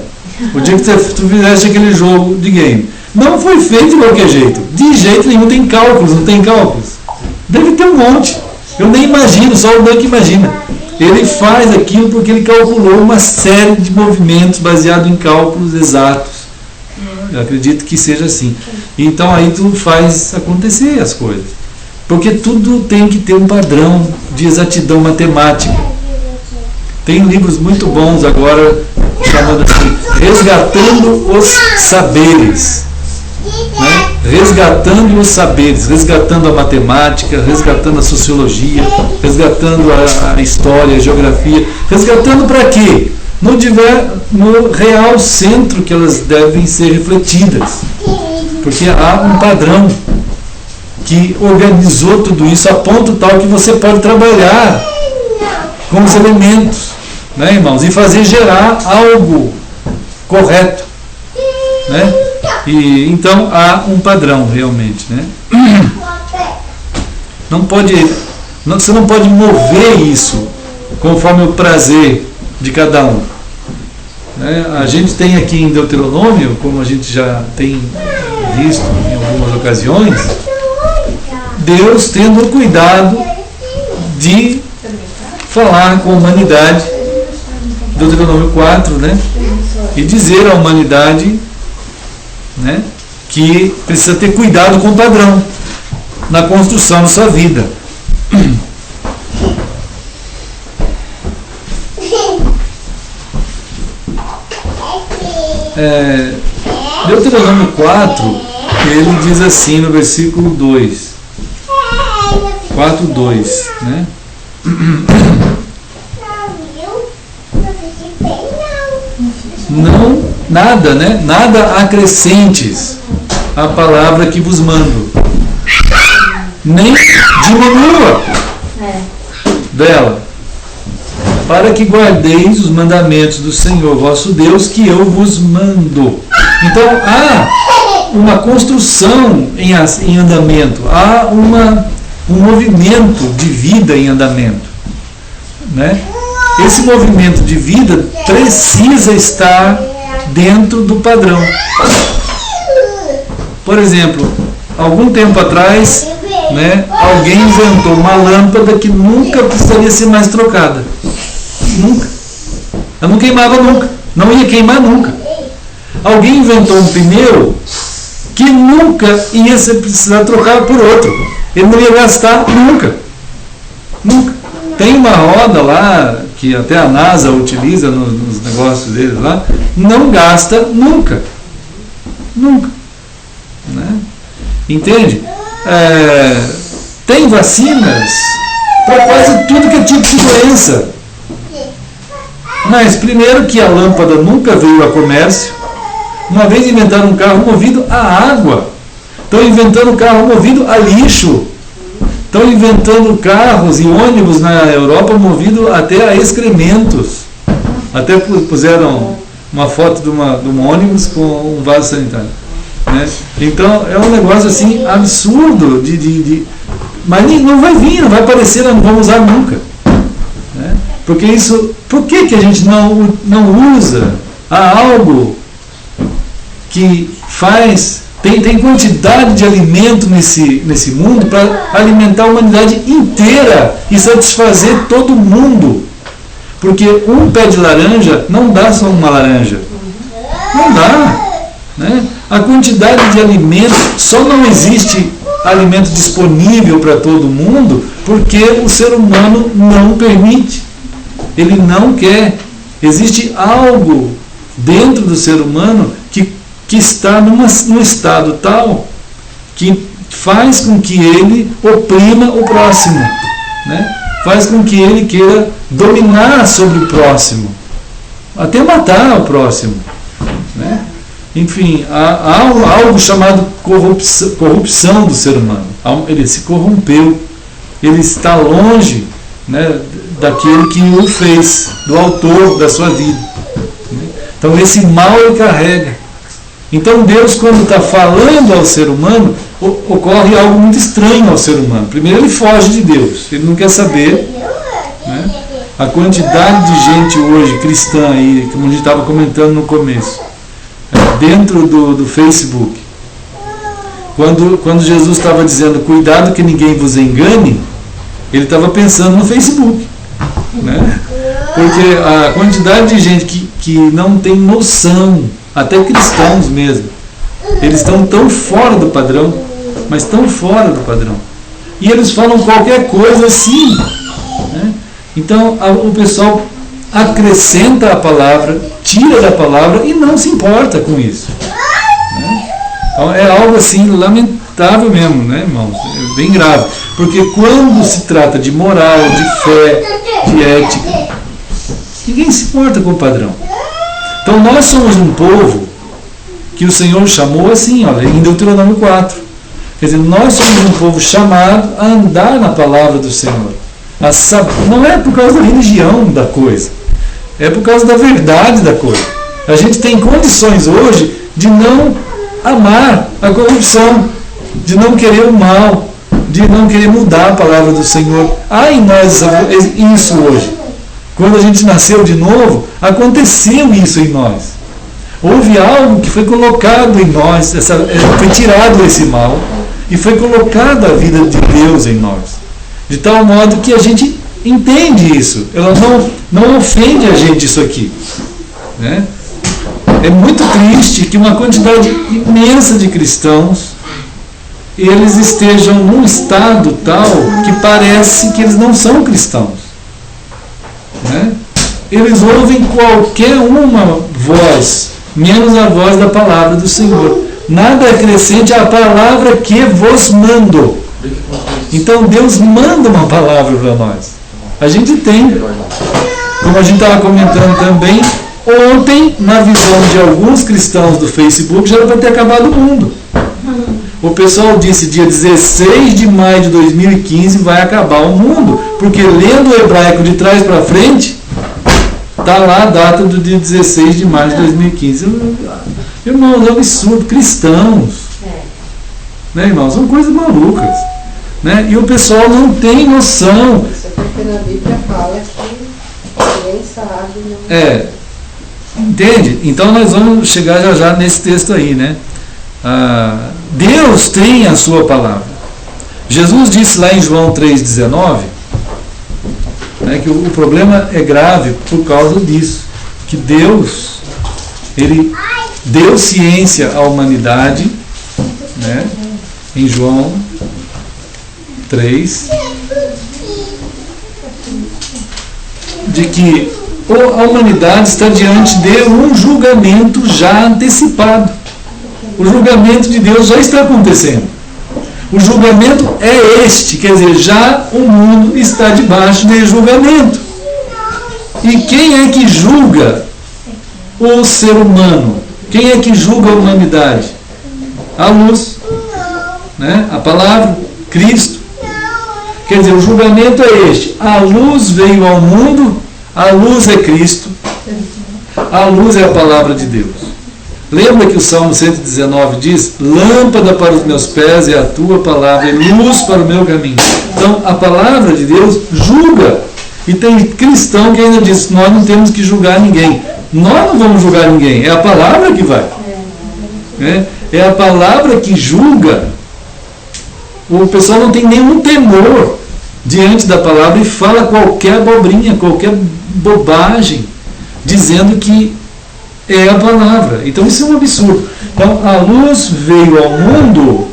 O dia que tu fizeste aquele jogo de game, não foi feito de qualquer jeito. De jeito nenhum. Tem cálculos, não tem cálculos? Deve ter um monte. Eu nem imagino, só o Dan que imagina. Ele faz aquilo porque ele calculou uma série de movimentos baseado em cálculos exatos. Eu acredito que seja assim. Então aí tu faz acontecer as coisas. Porque tudo tem que ter um padrão de exatidão matemática. Tem livros muito bons agora, chamando assim, Resgatando os Saberes. Né? Resgatando os saberes, resgatando a matemática, resgatando a sociologia, resgatando a história, a geografia. Resgatando para quê? No real centro que elas devem ser refletidas. Porque há um padrão que organizou tudo isso a ponto tal que você pode trabalhar com os elementos, né, irmãos? E fazer gerar algo correto, né? E então há um padrão realmente, né? Você não pode mover isso conforme o prazer de cada um, né? A gente tem aqui em Deuteronômio, como a gente já tem visto em algumas ocasiões, Deus tendo o cuidado de falar com a humanidade, Deuteronômio 4, né? E dizer à humanidade, né, que precisa ter cuidado com o padrão na construção da sua vida. Deuteronômio 4, ele diz assim no versículo 2, 4:2, né? Não, nada, né? Nada acrescentes à palavra que vos mando, nem diminua dela, para que guardeis os mandamentos do Senhor vosso Deus, que eu vos mando. Então há uma construção em andamento, há um movimento de vida em andamento, né? Esse movimento de vida precisa estar dentro do padrão. Por exemplo, algum tempo atrás, né, alguém inventou uma lâmpada que nunca precisaria ser mais trocada. Nunca. Ela não queimava nunca. Não ia queimar nunca. Alguém inventou um pneu que nunca ia precisar trocar por outro. Ele não ia gastar nunca. Nunca. Tem uma roda lá, que até a NASA utiliza nos negócios deles lá, não gasta nunca. Nunca. Né? Entende? Tem vacinas para quase tudo que é tipo de doença. Mas primeiro que a lâmpada nunca veio a comércio. Uma vez inventaram um carro movido a água. Estão inventando um carro movido a lixo. Estão inventando carros e ônibus na Europa movido até a excrementos. Até puseram uma foto de um ônibus com um vaso sanitário. Né? Então é um negócio assim absurdo. Mas não vai vir, não vai aparecer, não vamos usar nunca. Né? Porque isso, por que a gente não usa algo que faz, tem quantidade de alimento nesse mundo para alimentar a humanidade inteira e satisfazer todo mundo? Porque um pé de laranja não dá só uma laranja. Não dá. Né? A quantidade de alimento, só não existe alimento disponível para todo mundo porque o ser humano não permite. Ele não quer. Existe algo dentro do ser humano que está num estado tal que faz com que ele oprima o próximo, né? Faz com que ele queira dominar sobre o próximo, até matar o próximo, né? Enfim, há algo chamado corrupção do ser humano. Ele se corrompeu, ele está longe, né, daquele que o fez, do autor da sua vida. Então esse mal ele carrega. Então Deus, quando está falando ao ser humano, ocorre algo muito estranho ao ser humano. Primeiro ele foge de Deus, ele não quer saber, né? A quantidade de gente hoje cristã aí, como a gente estava comentando no começo, dentro do Facebook, quando Jesus estava dizendo cuidado que ninguém vos engane, ele estava pensando no Facebook, né? Porque a quantidade de gente que não tem noção, até cristãos mesmo, eles estão tão fora do padrão, mas tão fora do padrão, e eles falam qualquer coisa assim, né? Então o pessoal acrescenta a palavra, tira da palavra e não se importa com isso, né? Então é algo assim lamentável mesmo, né, irmãos? É bem grave, porque quando se trata de moral, de fé, de ética, ninguém se importa com o padrão. Então nós somos um povo que o Senhor chamou assim, olha, em Deuteronômio 4. Quer dizer, nós somos um povo chamado a andar na palavra do Senhor. Não é por causa da religião da coisa, é por causa da verdade da coisa. A gente tem condições hoje de não amar a corrupção, de não querer o mal, de não querer mudar a palavra do Senhor. Há em nós isso hoje. Quando a gente nasceu de novo, aconteceu isso em nós. Houve algo que foi colocado em nós, foi tirado esse mal e foi colocada a vida de Deus em nós. De tal modo que a gente entende isso. Ela não ofende a gente isso aqui, né? É muito triste que uma quantidade imensa de cristãos, eles estejam num estado tal que parece que eles não são cristãos, né? Eles ouvem qualquer uma voz, menos a voz da palavra do Senhor. Nada acrescente à palavra que vos mando. Então Deus manda uma palavra para nós. A gente tem, como a gente estava comentando também, ontem, na visão de alguns cristãos do Facebook, já era para ter acabado o mundo. O pessoal disse dia 16 de maio de 2015 vai acabar o mundo, porque lendo o hebraico de trás para frente, está lá a data do dia 16 de maio de 2015. Irmãos, é um absurdo. Cristãos, né, irmãos? São coisas malucas, né? E o pessoal não tem noção. Isso é porque na Bíblia fala que ninguém sabe. Não... Entende? Então nós vamos chegar já nesse texto aí, né? Deus tem a sua palavra. Jesus disse lá em João 3,19, né, que o problema é grave por causa disso, que Deus, ele deu ciência à humanidade, né, em João 3, de que a humanidade está diante de um julgamento já antecipado. O julgamento de Deus já está acontecendo. O julgamento é este, quer dizer, já o mundo está debaixo de julgamento. E quem é que julga o ser humano? Quem é que julga a humanidade? A luz, né? A palavra, Cristo. Quer dizer, o julgamento é este: a luz veio ao mundo, a luz é Cristo, a luz é a palavra de Deus. Lembra que o Salmo 119 diz: lâmpada para os meus pés é a tua palavra, e luz para o meu caminho. Então a palavra de Deus julga. E tem cristão que ainda diz: nós não temos que julgar ninguém. Nós não vamos julgar ninguém, é a palavra que vai. É a palavra que julga. O pessoal não tem nenhum temor diante da palavra e fala qualquer abobrinha, qualquer bobagem, dizendo que é a palavra. Então isso é um absurdo. Então a luz veio ao mundo,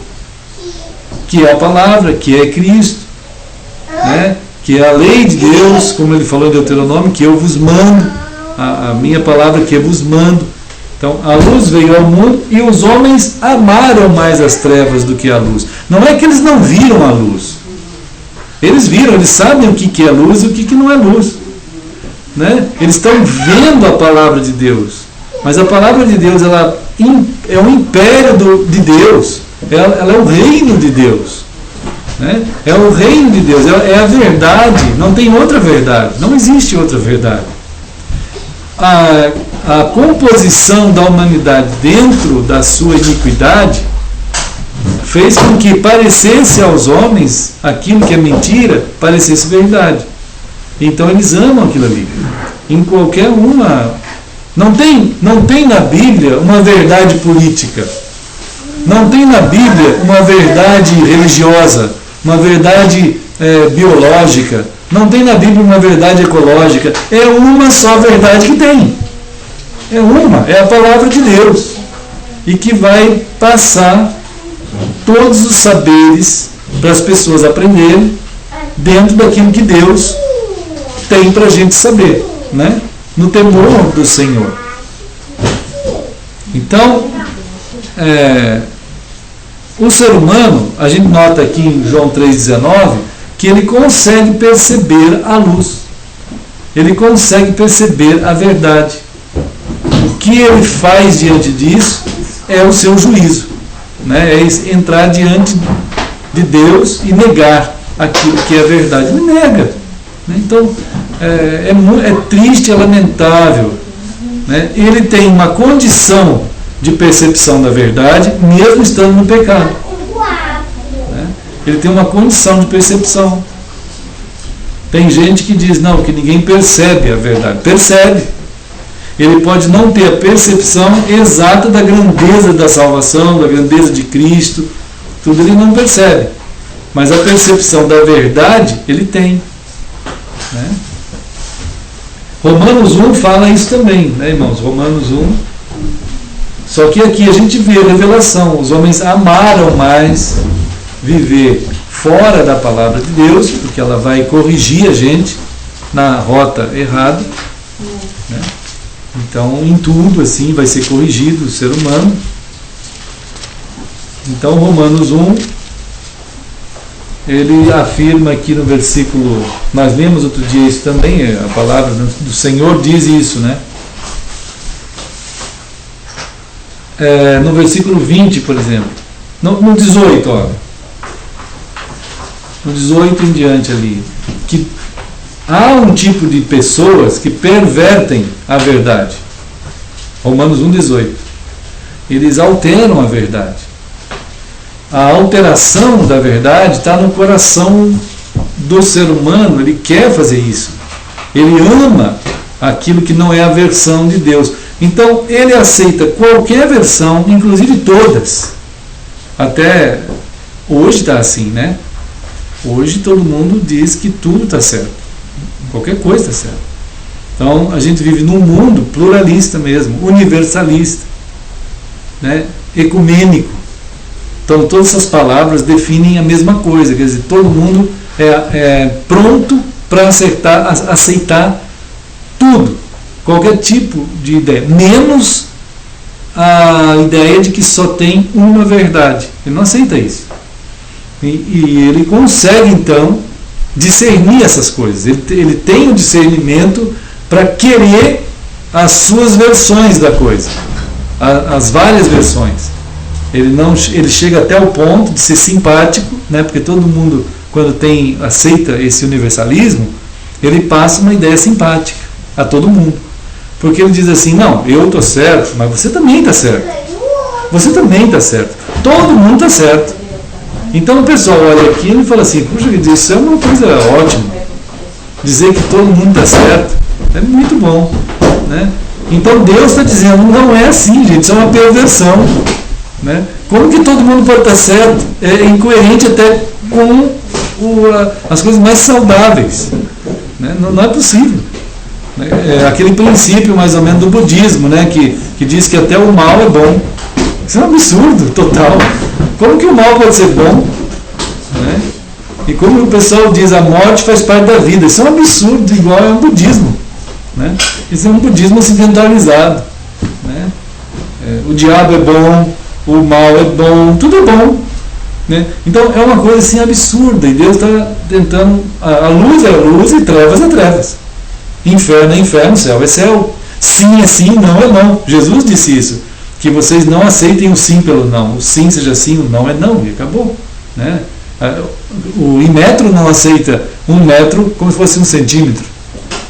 que é a palavra, que é Cristo, né? Que é a lei de Deus, como ele falou em Deuteronômio, que eu vos mando, a minha palavra que eu vos mando. Então a luz veio ao mundo e os homens amaram mais as trevas do que a luz. Não é que eles não viram a luz. Eles viram, eles sabem o que é luz e o que não é luz, né? Eles estão vendo a palavra de Deus. Mas a palavra de Deus, ela é o império de Deus. Ela é o reino de Deus, né? É o reino de Deus, é a verdade. Não tem outra verdade, não existe outra verdade. A composição da humanidade dentro da sua iniquidade fez com que parecesse aos homens aquilo que é mentira, parecesse verdade. Então eles amam aquilo ali. Em qualquer uma. Não tem na Bíblia uma verdade política. Não tem na Bíblia uma verdade religiosa, uma verdade biológica. Não tem na Bíblia uma verdade ecológica. É uma só verdade que tem. É a palavra de Deus. E que vai passar todos os saberes para as pessoas aprenderem dentro daquilo que Deus tem para a gente saber, né? No temor do Senhor. Então, o ser humano, a gente nota aqui em João 3,19, que ele consegue perceber a luz. Ele consegue perceber a verdade. O que ele faz diante disso é o seu juízo, né? É entrar diante de Deus e negar aquilo que é verdade. Ele nega, né? Então é triste, é lamentável, né? Ele tem uma condição de percepção da verdade mesmo estando no pecado, né? Ele tem uma condição de percepção. Tem gente que diz não, que ninguém percebe a verdade. Percebe. Ele pode não ter a percepção exata da grandeza da salvação, da grandeza de Cristo, tudo ele não percebe. Mas a percepção da verdade, ele tem, né? Romanos 1 fala isso também, né, irmãos? Romanos 1. Só que aqui a gente vê a revelação. Os homens amaram mais viver fora da palavra de Deus, porque ela vai corrigir a gente na rota errada, né? Então, em tudo, assim, vai ser corrigido o ser humano. Então, Romanos 1, ele afirma aqui no versículo, nós lemos outro dia isso também, a palavra do Senhor diz isso, né? No versículo 20, por exemplo, no 18, ó. No 18 em diante ali, que há um tipo de pessoas que pervertem a verdade. Romanos 1,18. Eles alteram a verdade. A alteração da verdade está no coração do ser humano. Ele quer fazer isso. Ele ama aquilo que não é a versão de Deus. Então ele aceita qualquer versão, inclusive todas. Até hoje está assim, né? Hoje todo mundo diz que tudo está certo. Qualquer coisa está certo. Então a gente vive num mundo pluralista mesmo, universalista, né? Ecumênico. Então todas essas palavras definem a mesma coisa, quer dizer, todo mundo é pronto para aceitar tudo, qualquer tipo de ideia, menos a ideia de que só tem uma verdade. Ele não aceita isso. E ele consegue então discernir essas coisas. Ele tem o discernimento para querer as suas versões da coisa, as várias versões. Ele chega até o ponto de ser simpático, né? Porque todo mundo, quando aceita esse universalismo, ele passa uma ideia simpática a todo mundo. Porque ele diz assim, não, eu estou certo, mas você também está certo. Você também está certo. Todo mundo está certo. Então o pessoal olha aquilo e fala assim, puxa vida, isso é uma coisa ótima. Dizer que todo mundo está certo é muito bom, né? Então Deus está dizendo, não é assim, gente, isso é uma perversão, né? Como que todo mundo pode estar certo? É incoerente até com as coisas mais saudáveis, né? Não é possível. É aquele princípio mais ou menos do budismo, né? Que diz que até o mal é bom. Isso é um absurdo total. Como que o mal pode ser bom? Né? E como o pessoal diz, a morte faz parte da vida. Isso é um absurdo, igual ao budismo, né? Isso é um budismo ocidentalizado, né? O diabo é bom, o mal é bom, tudo é bom, né? Então é uma coisa assim absurda, e Deus está tentando, a luz é luz e trevas é trevas, inferno é inferno, céu é céu, sim é sim, não é não. Jesus disse isso, que vocês não aceitem o sim pelo não, o sim seja sim, o não é não, e acabou, né? O metro não aceita 1 metro como se fosse 1 centímetro,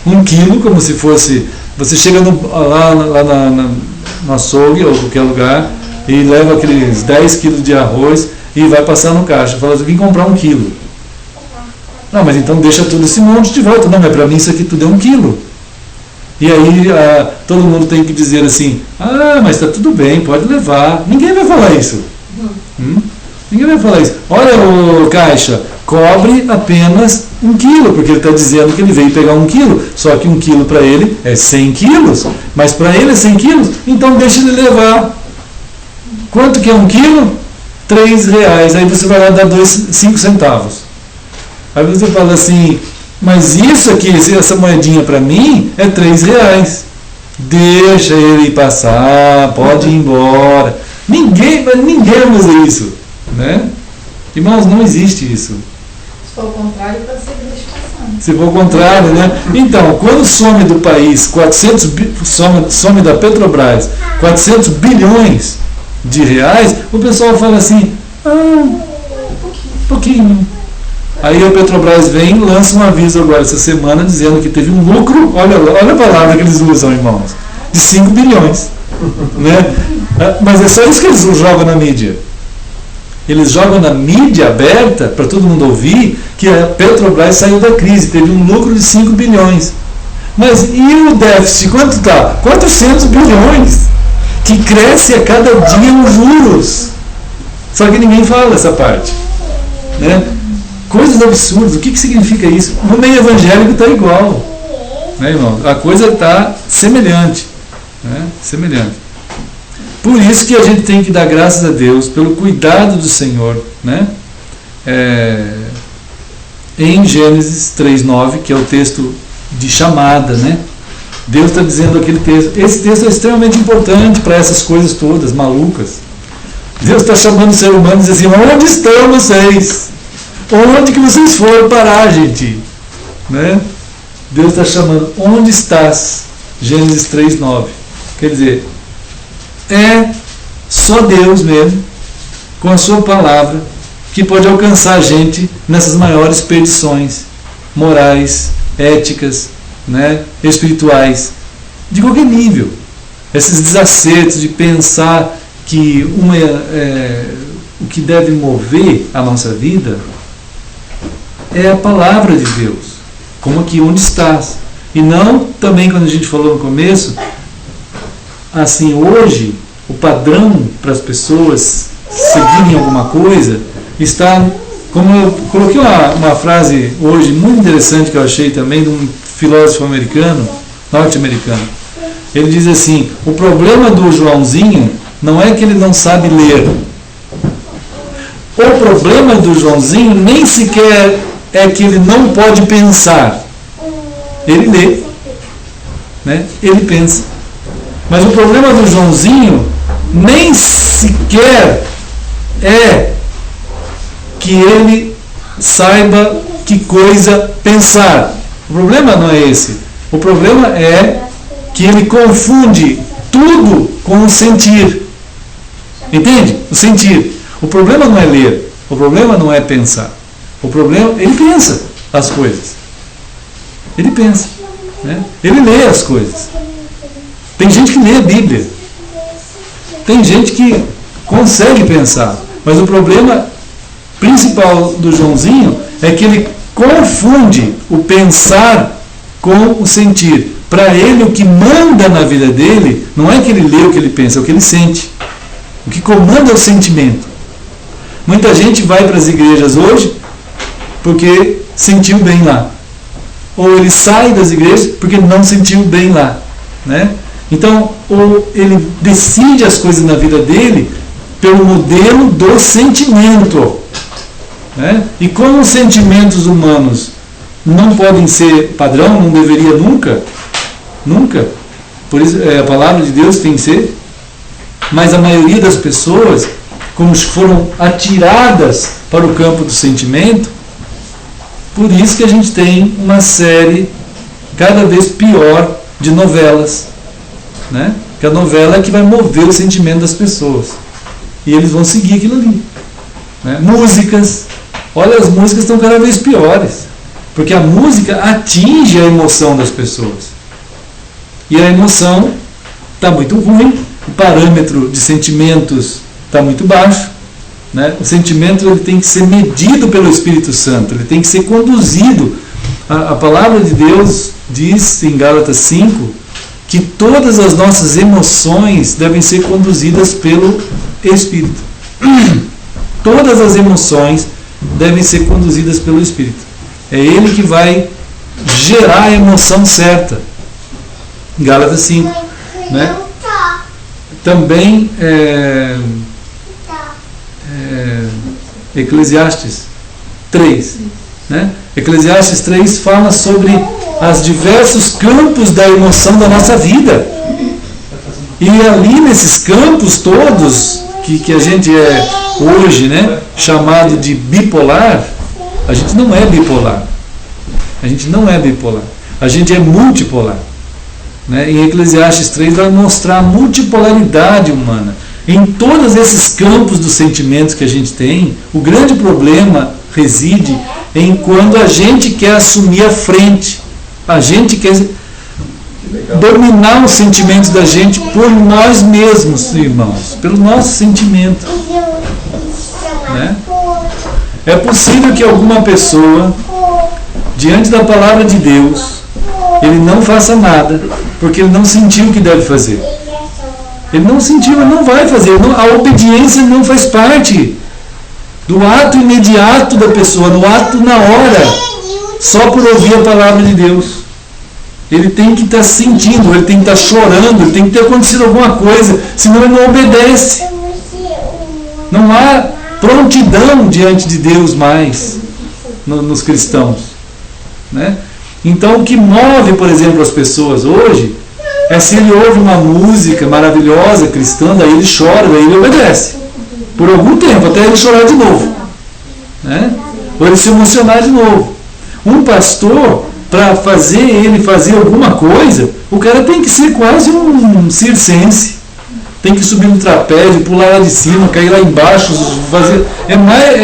1 quilo como se fosse, você chega lá no açougue ou qualquer lugar e leva aqueles 10 quilos de arroz e vai passar no caixa, fala assim, vim comprar 1 quilo. Não, mas então deixa tudo esse monte de volta. Não, mas para mim isso aqui tudo é 1 quilo. E aí todo mundo tem que dizer assim, mas está tudo bem, pode levar. Ninguém vai falar isso. Ninguém vai falar isso. Olha, o caixa, cobre apenas 1 quilo, porque ele está dizendo que ele veio pegar 1 quilo, só que 1 quilo para ele é 100 quilos, mas para ele é 100 quilos, então deixa ele levar. Quanto que é 1 quilo? R$3. Aí você vai lá dar 5 centavos. Aí você fala assim, mas isso aqui, essa moedinha para mim é R$3. Deixa ele passar, pode ir embora. Ninguém vai fazer isso, né? Irmãos, não existe isso. Se for o contrário, pode ser que deixe passando. Se for o contrário, né? Então, quando some do país, some da Petrobras, 400 bilhões de reais, o pessoal fala assim, pouquinho. Aí a Petrobras vem e lança um aviso agora essa semana dizendo que teve um lucro, olha a palavra que eles usam, irmãos, de 5 bilhões. Né? Mas é só isso que eles jogam na mídia. Eles jogam na mídia aberta, para todo mundo ouvir, que a Petrobras saiu da crise, teve um lucro de 5 bilhões. Mas e o déficit, quanto está? 400 bilhões, que cresce a cada dia os juros. Só que ninguém fala essa parte. Né? Coisas absurdas, o que significa isso? No meio evangélico está igual. Né, irmão? A coisa está semelhante. Né? Semelhante. Por isso que a gente tem que dar graças a Deus pelo cuidado do Senhor, né? Em Gênesis 3:9, que é o texto de chamada, né? Deus está dizendo aquele texto. Esse texto é extremamente importante para essas coisas todas malucas. Deus está chamando o ser humano e diz assim, onde estão vocês? Onde que vocês foram parar, gente? Né? Deus está chamando, onde estás? Gênesis 3:9. Quer dizer, é só Deus mesmo, com a sua palavra, que pode alcançar a gente nessas maiores perdições morais, éticas, né, espirituais, de qualquer nível. Esses desacertos de pensar que o que deve mover a nossa vida é a palavra de Deus, como aqui, onde estás. E não, também quando a gente falou no começo, assim, hoje, o padrão para as pessoas seguirem alguma coisa está, como eu coloquei uma frase hoje muito interessante que eu achei também de um filósofo norte-americano. Ele diz assim, o problema do Joãozinho não é que ele não sabe ler. O problema do Joãozinho nem sequer é que ele não pode pensar. Ele lê, né? Ele pensa. Mas o problema do Joãozinho nem sequer é que ele saiba que coisa pensar. O problema não é esse. O problema é que ele confunde tudo com o sentir. Entende? O sentir. O problema não é ler. O problema não é pensar. O problema, ele pensa as coisas. Ele pensa. Né? Ele lê as coisas. Tem gente que lê a Bíblia. Tem gente que consegue pensar. Mas o problema principal do Joãozinho é que ele confunde o pensar com o sentir. Para ele, o que manda na vida dele não é que ele lê o que ele pensa, é o que ele sente. O que comanda é o sentimento. Muita gente vai para as igrejas hoje porque sentiu bem lá. Ou ele sai das igrejas porque não sentiu bem lá. Né? Então, ou ele decide as coisas na vida dele pelo modelo do sentimento. Né? E como os sentimentos humanos não podem ser padrão, não deveria nunca, por isso a palavra de Deus tem que ser, mas a maioria das pessoas, como foram atiradas para o campo do sentimento, por isso que a gente tem uma série cada vez pior de novelas, né? Que a novela é que vai mover o sentimento das pessoas e eles vão seguir aquilo ali, né? Músicas, olha, as músicas estão cada vez piores, porque a música atinge a emoção das pessoas e a emoção está muito ruim, o parâmetro de sentimentos está muito baixo, né? O sentimento ele tem que ser medido pelo Espírito Santo, ele tem que ser conduzido. A palavra de Deus diz em Gálatas 5 que todas as nossas emoções devem ser conduzidas pelo Espírito. Todas as emoções devem ser conduzidas pelo Espírito. É Ele que vai gerar a emoção certa. Gálatas 5. Né? Também Eclesiastes 3. Né? Eclesiastes 3 fala sobre os diversos campos da emoção da nossa vida. E ali nesses campos todos, que a gente é hoje, né, chamado de bipolar, a gente não é bipolar. A gente não é bipolar. A gente é multipolar. Né? Em Eclesiastes 3 vai mostrar a multipolaridade humana. Em todos esses campos dos sentimentos que a gente tem, o grande problema reside em quando a gente quer assumir a frente. A gente quer dominar os sentimentos da gente por nós mesmos, irmãos, pelo nosso sentimento. Né? É possível que alguma pessoa, diante da palavra de Deus, ele não faça nada, porque ele não sentiu o que deve fazer. Ele não sentiu, ele não vai fazer. A obediência não faz parte do ato imediato da pessoa, do ato na hora, só por ouvir a palavra de Deus. Ele tem que estar sentindo, ele tem que estar chorando, ele tem que ter acontecido alguma coisa, senão ele não obedece. Não há prontidão diante de Deus mais nos cristãos. Né? Então o que move, por exemplo, as pessoas hoje é se ele ouve uma música maravilhosa, cristã, daí ele chora, daí ele obedece. Por algum tempo, até ele chorar de novo. Né? Ou ele se emocionar de novo. Um pastor, para fazer ele fazer alguma coisa, o cara tem que ser quase um circense. Tem que subir no trapézio, pular lá de cima, cair lá embaixo, fazer.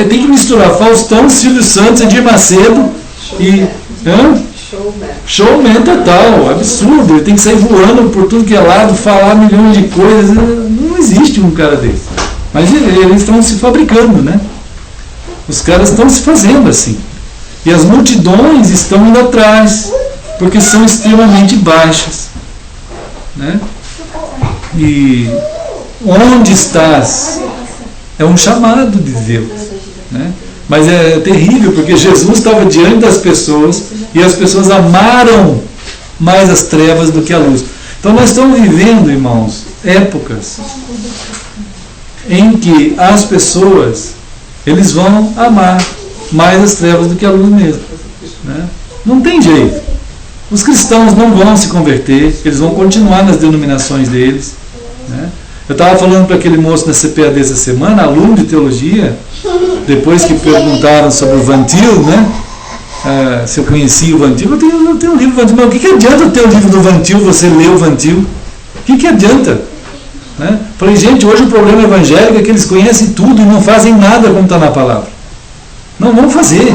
Tem que misturar Faustão, Silvio Santos, Edir Macedo e. Showman total, absurdo. Ele tem que sair voando por tudo que é lado, falar milhões de coisas. Não existe um cara desse. Mas eles estão se fabricando, né? Os caras estão se fazendo assim. E as multidões estão indo atrás, porque são extremamente baixas. Né? E onde estás? É um chamado de Deus. Né? Mas é terrível, porque Jesus estava diante das pessoas e as pessoas amaram mais as trevas do que a luz. Então nós estamos vivendo, irmãos, épocas em que as pessoas, eles vão amar mais as trevas do que a luz mesmo. Né? Não tem jeito. Os cristãos não vão se converter, eles vão continuar nas denominações deles. Né? Eu estava falando para aquele moço na CPAD essa semana, aluno de teologia, depois que perguntaram sobre o Van Til, né? se eu conhecia o Vantil. Eu tenho um livro do Vantil, mas o que adianta eu ter o livro do Vantil, você ler o Vantil? O que adianta? Né? Falei, gente, hoje o problema evangélico é que eles conhecem tudo e não fazem nada como está na palavra. Não vão fazer.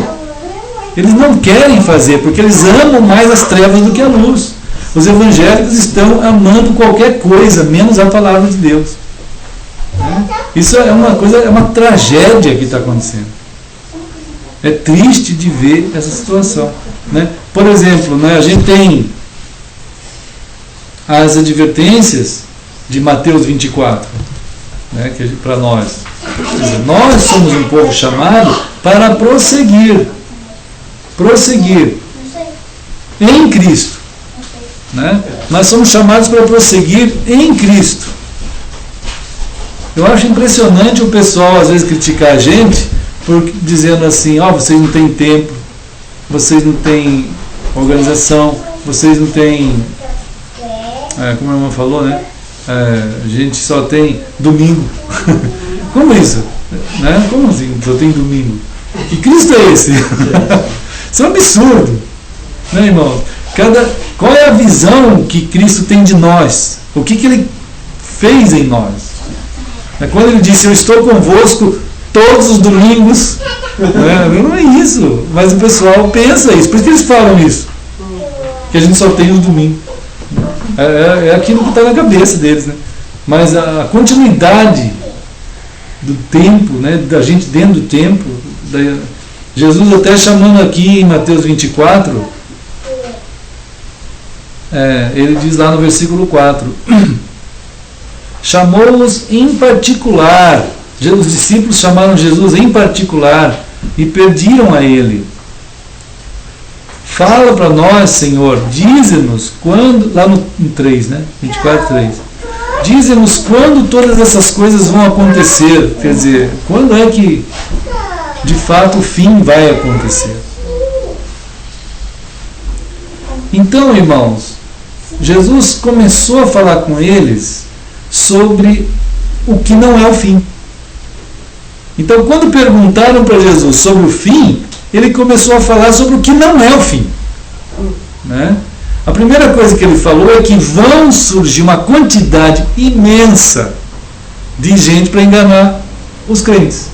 Eles não querem fazer, porque eles amam mais as trevas do que a luz. Os evangélicos estão amando qualquer coisa, menos a palavra de Deus. Isso é uma coisa, é uma tragédia que está acontecendo. É triste de ver essa situação. Né? Por exemplo, né, a gente tem as advertências de Mateus 24, né, que para nós. Nós somos um povo chamado para prosseguir em Cristo. Né? Nós somos chamados para prosseguir em Cristo. Eu acho impressionante o pessoal às vezes criticar a gente dizendo assim, vocês não têm tempo, vocês não têm organização, vocês não têm, como a irmã falou, né? A gente só tem domingo. Como isso? Né? Como assim só tem domingo? Que Cristo é esse? Isso é um absurdo, né, irmão? Qual é a visão que Cristo tem de nós? O que Ele fez em nós? Quando Ele disse, eu estou convosco todos os domingos, né? Não é isso, mas o pessoal pensa isso, por isso que eles falam isso, que a gente só tem os domingos. É aquilo que está na cabeça deles, né? Mas a continuidade do tempo, né, da gente dentro do tempo, Jesus até chamando aqui em Mateus 24, ele diz lá no versículo 4, chamou-os em particular, os discípulos chamaram Jesus em particular e pediram a Ele, fala para nós, Senhor, dize-nos quando, lá no 3, né, 24:3, dize-nos quando todas essas coisas vão acontecer, quer dizer, quando é que de fato o fim vai acontecer. Então, irmãos, Jesus começou a falar com eles sobre o que não é o fim. Então, quando perguntaram para Jesus sobre o fim, ele começou a falar sobre o que não é o fim. Né? A primeira coisa que ele falou é que vão surgir uma quantidade imensa de gente para enganar os crentes.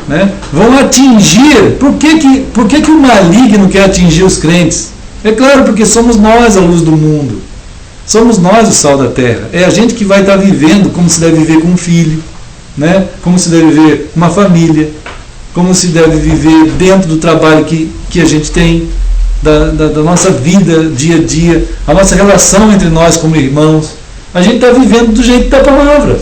Né? Vão atingir. Por que o maligno quer atingir os crentes? É claro, porque somos nós a luz do mundo. Somos nós o sal da terra. É a gente que vai estar vivendo como se deve viver com um filho, né? Como se deve viver uma família, como se deve viver dentro do trabalho que a gente tem, da nossa vida dia a dia, a nossa relação entre nós como irmãos. A gente está vivendo do jeito da palavra.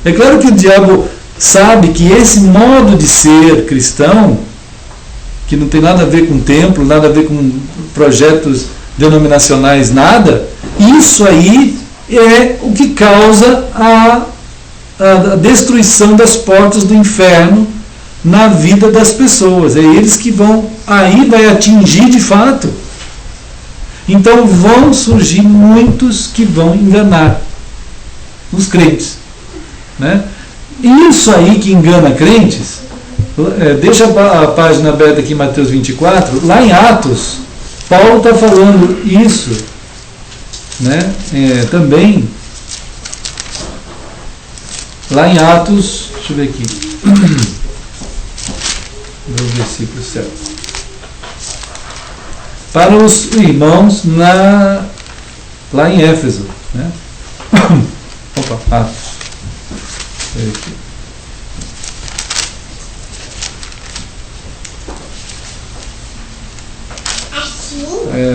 É claro que o diabo sabe que esse modo de ser cristão, que não tem nada a ver com templo, nada a ver com projetos denominacionais, nada, isso aí é o que causa a destruição das portas do inferno na vida das pessoas. É eles que vai atingir de fato. Então vão surgir muitos que vão enganar os crentes. Né? Isso aí que engana crentes, deixa a página aberta aqui em Mateus 24, lá em Atos, Paulo está falando isso, né? Também, lá em Atos, deixa eu ver aqui, o versículo certo, para os irmãos lá em Éfeso, né? Opa, Atos.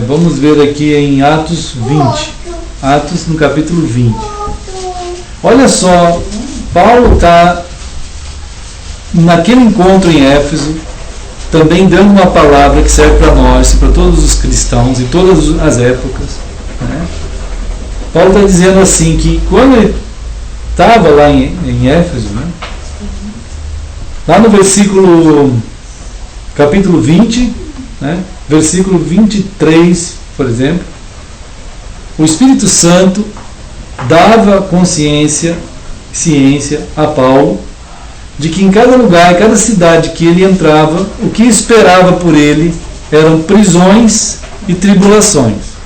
Vamos ver aqui em Atos 20. Atos no capítulo 20. Olha só, Paulo está naquele encontro em Éfeso, também dando uma palavra que serve para nós, para todos os cristãos, em todas as épocas. Né? Paulo está dizendo assim, que quando ele estava lá em Éfeso, né? Lá no capítulo 20, né? Versículo 23, por exemplo, o Espírito Santo dava ciência a Paulo de que em cada lugar, em cada cidade que ele entrava, o que esperava por ele eram prisões e tribulações.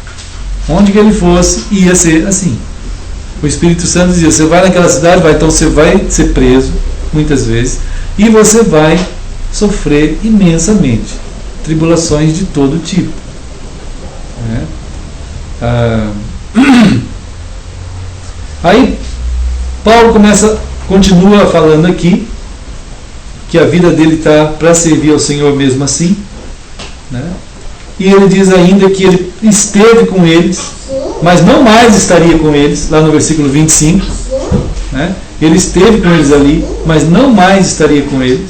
Onde que ele fosse, ia ser assim. O Espírito Santo dizia, você vai naquela cidade, então você vai ser preso, muitas vezes, e você vai sofrer imensamente tribulações de todo tipo. Aí Paulo continua falando aqui que a vida dele está para servir ao Senhor mesmo assim, né? E ele diz ainda que ele esteve com eles, mas não mais estaria com eles, lá no versículo 25, né? Ele esteve com eles ali, mas não mais estaria com eles,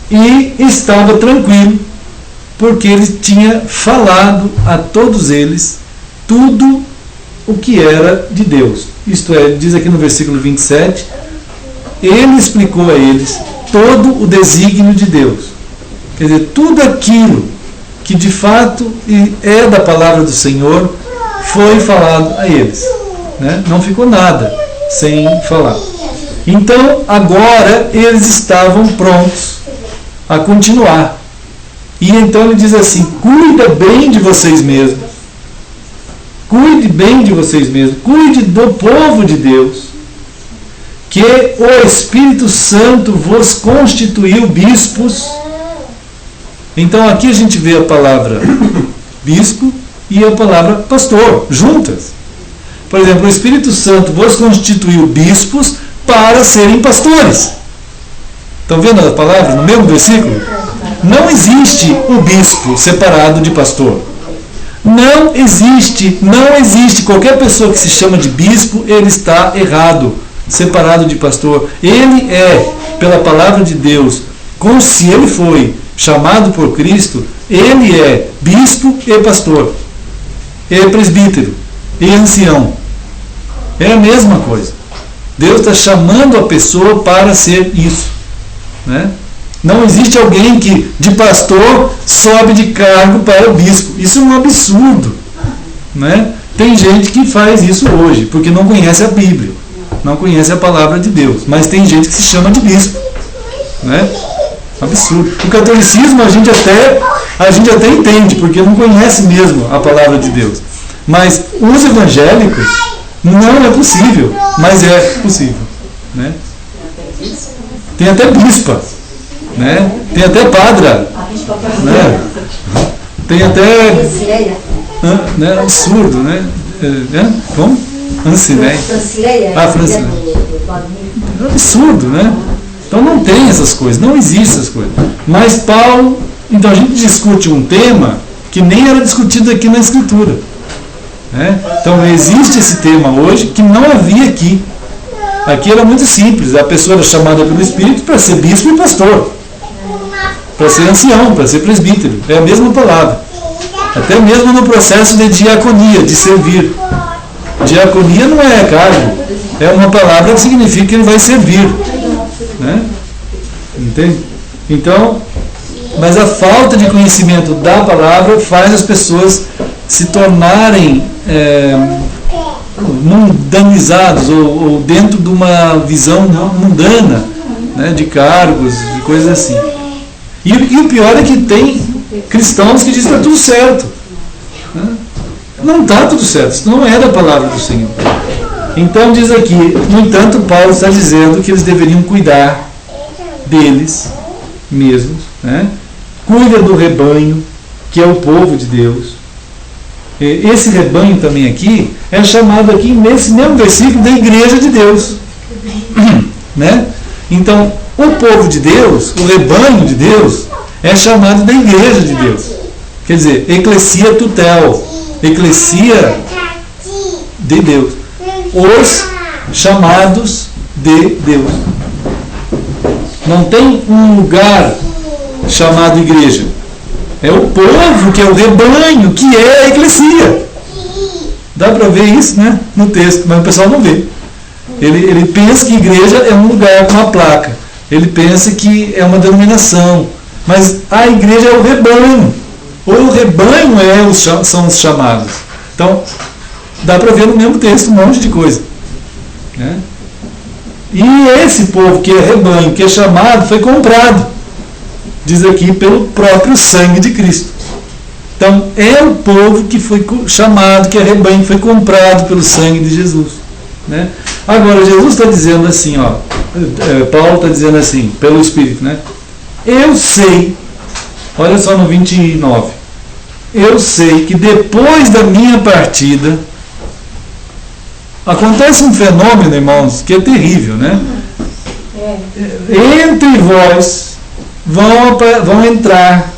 e estava tranquilo, porque ele tinha falado a todos eles tudo o que era de Deus. Isto é, diz aqui no versículo 27, ele explicou a eles todo o desígnio de Deus. Quer dizer, tudo aquilo que de fato é da palavra do Senhor foi falado a eles, né? Não ficou nada sem falar. Então, agora eles estavam prontos a continuar. E então ele diz assim, cuida bem de vocês mesmos, cuide bem de vocês mesmos, cuide do povo de Deus, que o Espírito Santo vos constituiu bispos. Então aqui a gente vê a palavra bispo e a palavra pastor, juntas. Por exemplo, o Espírito Santo vos constituiu bispos para serem pastores. Estão vendo a palavra no mesmo versículo? Não existe o bispo separado de pastor. Não existe. Qualquer pessoa que se chama de bispo, ele está errado, separado de pastor. Ele é, pela palavra de Deus, se ele foi chamado por Cristo, ele é bispo e pastor, e presbítero, e ancião. É a mesma coisa. Deus está chamando a pessoa para ser isso, né? Não existe alguém que de pastor sobe de cargo para bispo. Isso é um absurdo, né? Tem gente que faz isso hoje, porque não conhece a Bíblia, não conhece a palavra de Deus, mas tem gente que se chama de bispo, né? Absurdo. O catolicismo a gente até entende, porque não conhece mesmo a palavra de Deus. Mas os evangélicos não é possível, mas é possível, né? Tem até bispa, né? Tem até padra, né? Tem até, né? Absurdo, né? Como? Francileia. Francileia. É absurdo, né? Então não tem essas coisas, não existem essas coisas. Mas Paulo, então a gente discute um tema que nem era discutido aqui na Escritura, né? Então existe esse tema hoje que não havia aqui. Aqui era muito simples, a pessoa era chamada pelo Espírito para ser bispo e pastor, para ser ancião, para ser presbítero, é a mesma palavra. Até mesmo no processo de diaconia, de servir. Diaconia não é cargo, é uma palavra que significa que ele vai servir, né? Entende? Então, mas a falta de conhecimento da palavra faz as pessoas se tornarem mundanizados ou dentro de uma visão mundana, né, de cargos, de coisas assim. E o pior é que tem cristãos que dizem que está tudo certo, né? Não está tudo certo, isso não é da palavra do Senhor. Então diz aqui, no entanto, Paulo está dizendo que eles deveriam cuidar deles mesmos, né? Cuida do rebanho, que é o povo de Deus. Esse rebanho também aqui é chamado aqui nesse mesmo versículo da igreja de Deus, né? Então o povo de Deus, o rebanho de Deus, é chamado da igreja de Deus. Quer dizer, eclesia tutel, eclesia de Deus, os chamados de Deus. Não tem um lugar chamado igreja. É o povo que é o rebanho, que é a eclesia. Dá para ver isso, né, no texto, mas o pessoal não vê. Ele pensa que igreja é um lugar com uma placa. Ele pensa que é uma denominação. Mas a igreja é o rebanho. O rebanho são os chamados. Então, dá para ver no mesmo texto um monte de coisa, né? E esse povo que é rebanho, que é chamado, foi comprado. diz aqui, pelo próprio sangue de Cristo. Então, é o povo que foi chamado, que é rebanho, que foi comprado pelo sangue de Jesus, né? Agora, Jesus está dizendo assim, ó, Paulo está dizendo assim, pelo Espírito, né? Eu sei, olha só no 29, eu sei que depois da minha partida, acontece um fenômeno, irmãos, que é terrível, né? Entre vós vão entrar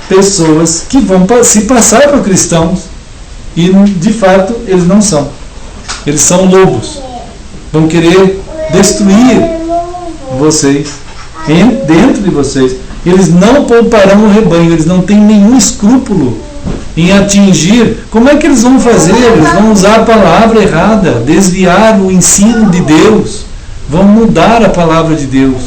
pessoas que vão se passar por cristãos e, de fato, eles não são. Eles são lobos. Vão querer destruir vocês, dentro de vocês. Eles não pouparão o rebanho, eles não têm nenhum escrúpulo em atingir. Como é que eles vão fazer? Eles vão usar a palavra errada, desviar o ensino de Deus, vão mudar a palavra de Deus.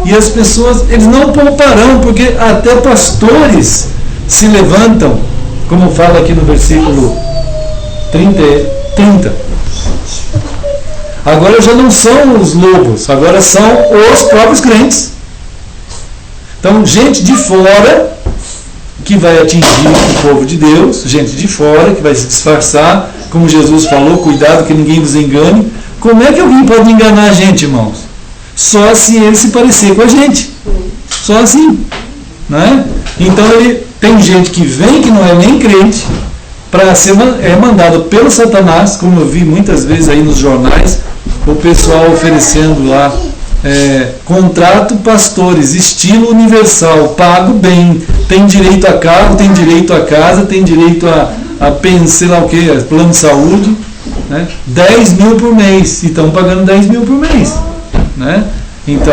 E as pessoas, eles não pouparão, porque até pastores se levantam, como fala aqui no versículo 30. Agora já não são os lobos, agora são os próprios crentes. Então, gente de fora que vai atingir o povo de Deus, gente de fora que vai se disfarçar, como Jesus falou, cuidado que ninguém vos engane. Como é que alguém pode enganar a gente, irmãos? Só se ele se parecer com a gente. Só assim, né? Então tem gente que vem que não é nem crente, para ser mandado pelo Satanás, como eu vi muitas vezes aí nos jornais, o pessoal oferecendo lá contrato pastores, estilo universal, pago bem, tem direito a carro, tem direito a casa, tem direito a sei lá o que, plano de saúde, né? 10 mil por mês, e estão pagando 10 mil por mês, né? Então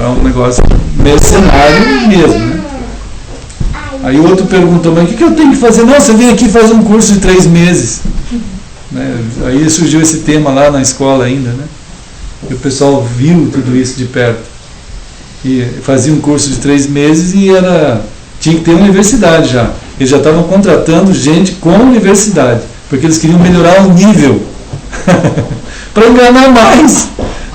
é um negócio mercenário mesmo, né? Aí o outro perguntou, mas o que eu tenho que fazer? Não, você vem aqui e faz um curso de 3 meses, né? Aí surgiu esse tema lá na escola ainda, né? E o pessoal viu tudo isso de perto. E fazia um curso de 3 meses e tinha que ter universidade já. Eles já estavam contratando gente com universidade, porque eles queriam melhorar o nível para enganar mais.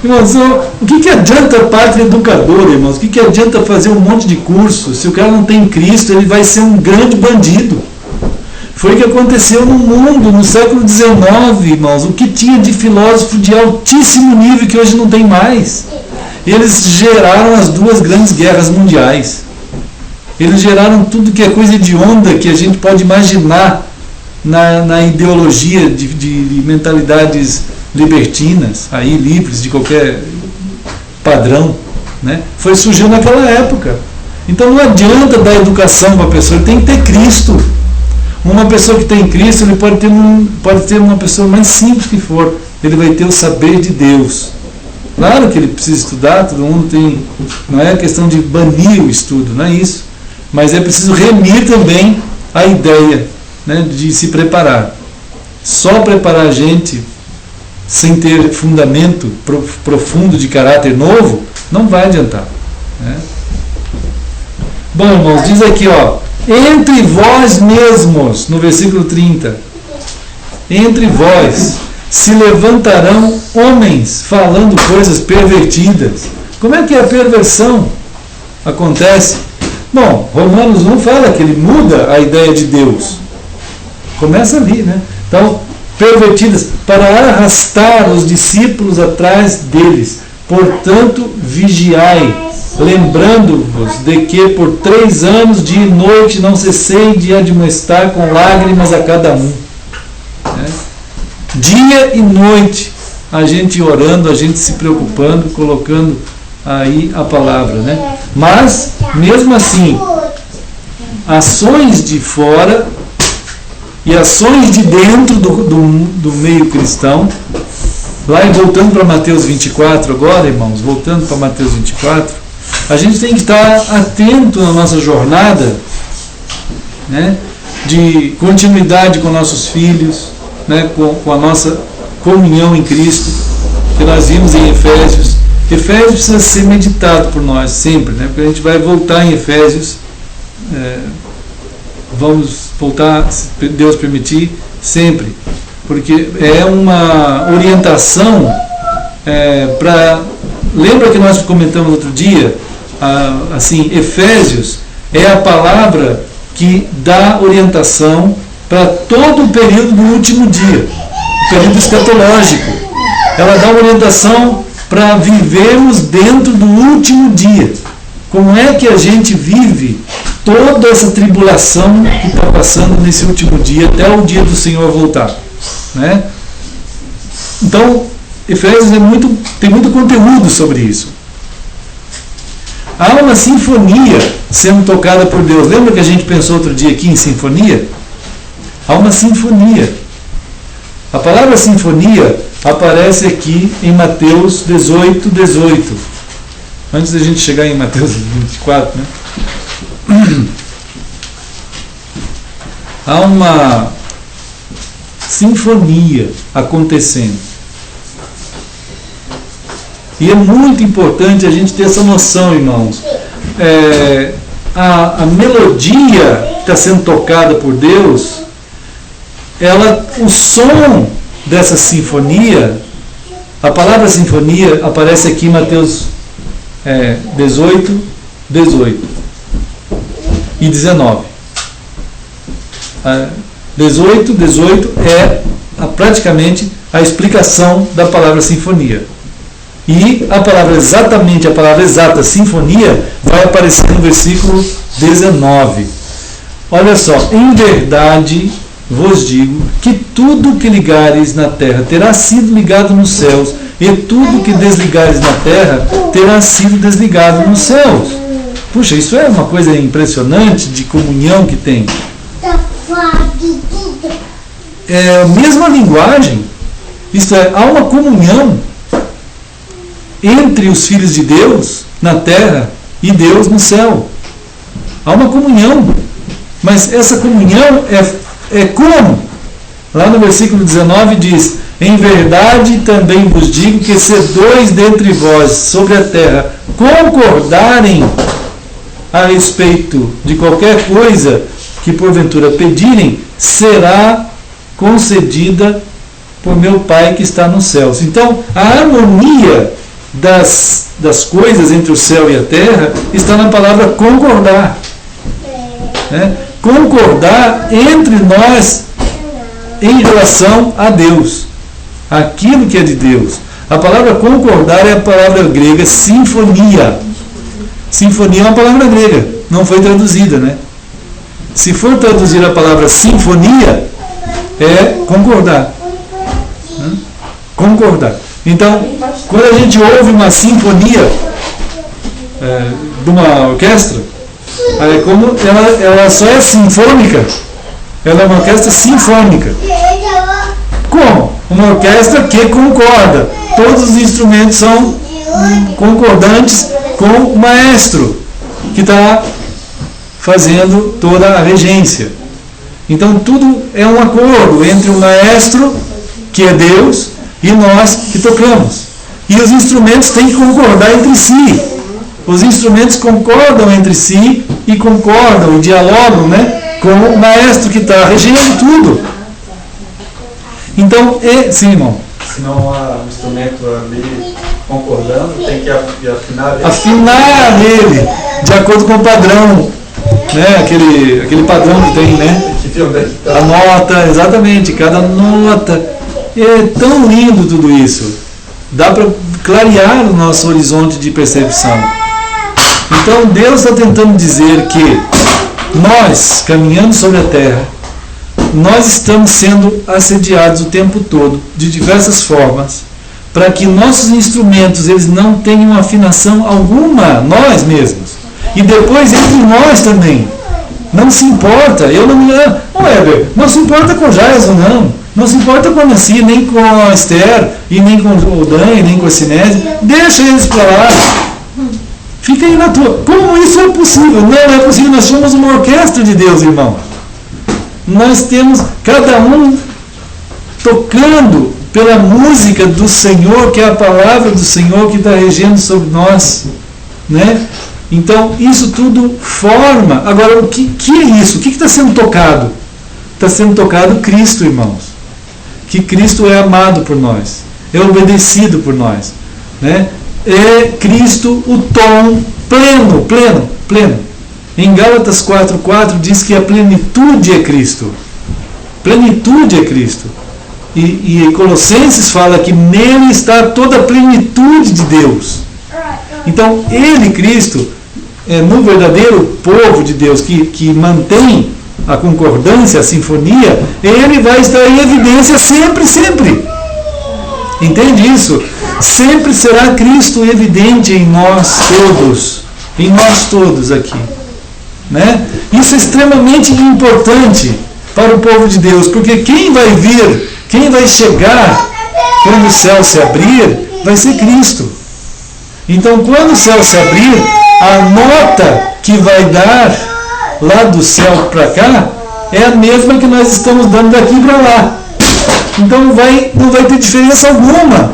Irmãos, o que adianta pátria educadora, irmãos? O que adianta fazer um monte de curso? Se o cara não tem Cristo, ele vai ser um grande bandido. Foi o que aconteceu no mundo, no século XIX, irmãos. O que tinha de filósofo de altíssimo nível que hoje não tem mais. Eles geraram as 2 grandes guerras mundiais. Eles geraram tudo que é coisa hedionda que a gente pode imaginar na ideologia de mentalidades libertinas, aí livres de qualquer padrão, né? Surgiu naquela época. Então não adianta dar educação para a pessoa, ele tem que ter Cristo. Uma pessoa que tem Cristo, ele pode ter uma pessoa mais simples que for, ele vai ter o saber de Deus. Claro que ele precisa estudar, todo mundo tem, não é questão de banir o estudo, não é isso, mas é preciso remir também a ideia, né, de se preparar. Só preparar a gente sem ter fundamento profundo de caráter novo, não vai adiantar, né? Bom, irmãos, diz aqui, ó, entre vós mesmos, no versículo 30, entre vós se levantarão homens falando coisas pervertidas. Como é que a perversão acontece? Bom, Romanos 1 fala que ele muda a ideia de Deus. Começa ali, né? Então, pervertidas, para arrastar os discípulos atrás deles. Portanto, vigiai, lembrando-vos de que por 3 anos, dia e noite, não cessei de admoestar com lágrimas a cada um. Né? Dia e noite, a gente orando, a gente se preocupando, colocando aí a palavra, né? Mas, mesmo assim, ações de fora e ações de dentro do meio cristão, lá e voltando para Mateus 24 agora, irmãos, voltando para Mateus 24, a gente tem que estar atento na nossa jornada, né, de continuidade com nossos filhos, né, com a nossa comunhão em Cristo, que nós vimos em Efésios. Efésios precisa ser meditado por nós sempre, né, porque a gente vai voltar em Efésios, vamos voltar, se Deus permitir, sempre, porque é uma orientação para... Lembra que nós comentamos outro dia assim, Efésios é a palavra que dá orientação para todo o período do último dia, o período escatológico. Ela dá orientação para vivermos dentro do último dia. Como é que a gente vive toda essa tribulação que está passando nesse último dia, até o dia do Senhor voltar, né? Então, Efésios tem muito conteúdo sobre isso. Há uma sinfonia sendo tocada por Deus. Lembra que a gente pensou outro dia aqui em sinfonia? Há uma sinfonia. A palavra sinfonia aparece aqui em Mateus 18, 18. Antes da gente chegar em Mateus 24, né? Há uma sinfonia acontecendo. E é muito importante a gente ter essa noção, irmãos. A melodia que está sendo tocada por Deus, o som dessa sinfonia, a palavra sinfonia aparece aqui em Mateus 18, 18 e 19. 18, 18 é praticamente a explicação da palavra sinfonia. E exatamente a palavra exata, sinfonia, vai aparecer no versículo 19. Olha só, em verdade vos digo que tudo que ligares na terra terá sido ligado nos céus, e tudo que desligares na terra terá sido desligado nos céus. Puxa, isso é uma coisa impressionante de comunhão que tem. É a mesma linguagem, isto é, há uma comunhão entre os filhos de Deus na terra e Deus no céu. Há uma comunhão, mas essa comunhão é como? Lá no versículo 19 diz: em verdade também vos digo que se dois dentre vós sobre a terra concordarem a respeito de qualquer coisa que porventura pedirem, será concedida por meu Pai que está nos céus. Então, a harmonia das coisas entre o céu e a terra está na palavra concordar. Né? Concordar entre nós em relação a Deus, aquilo que é de Deus. A palavra concordar é a palavra grega sinfonia. Sinfonia é uma palavra grega, não foi traduzida, né? Se for traduzir a palavra sinfonia, é concordar. Né? Concordar. Então, quando a gente ouve uma sinfonia de uma orquestra, é como ela só é sinfônica, ela é uma orquestra sinfônica. Como? Uma orquestra que concorda. Todos os instrumentos são concordantes com o maestro que está fazendo toda a regência. Então tudo é um acordo entre o maestro, que é Deus, e nós que tocamos. E os instrumentos têm que concordar entre si. Os instrumentos concordam entre si e concordam e dialogam, né, com o maestro que está regendo tudo. Então, sim, irmão. Se não há um instrumento ali concordando, tem que afinar ele. Afinar ele de acordo com o padrão, né? Aquele padrão que tem, né? A nota, exatamente, cada nota. É tão lindo tudo isso. Dá para clarear o nosso horizonte de percepção. Então Deus está tentando dizer que nós, caminhando sobre a terra, nós estamos sendo assediados o tempo todo, de diversas formas, para que nossos instrumentos eles não tenham afinação alguma, nós mesmos. E depois entre nós também. Não se importa, não se importa com Jason, não se importa com a Nancy, nem com a Esther, e nem com o Dan, e nem com a Sinésio. Deixa eles para lá. Fica aí na tua. Como isso é possível? Não é possível, nós somos uma orquestra de Deus, irmão. Nós temos cada um tocando pela música do Senhor, que é a palavra do Senhor que está regendo sobre nós, né? Então isso tudo forma. Agora, o que é isso? O que está sendo tocado? Está sendo tocado Cristo, irmãos. Que Cristo é amado por nós, é obedecido por nós, né? É Cristo o tom pleno. Em Gálatas 4:4 diz que a plenitude é Cristo. Plenitude é Cristo. E Colossenses fala que nele está toda a plenitude de Deus. Então, ele, Cristo, no verdadeiro povo de Deus, que mantém a concordância, a sinfonia, ele vai estar em evidência sempre, sempre. Entende isso? Sempre será Cristo evidente em nós todos aqui. Né? Isso é extremamente importante para o povo de Deus, porque quem vai vir, quem vai chegar quando o céu se abrir, vai ser Cristo. Então, quando o céu se abrir, a nota que vai dar lá do céu para cá é a mesma que nós estamos dando daqui para lá. Então não vai ter diferença alguma.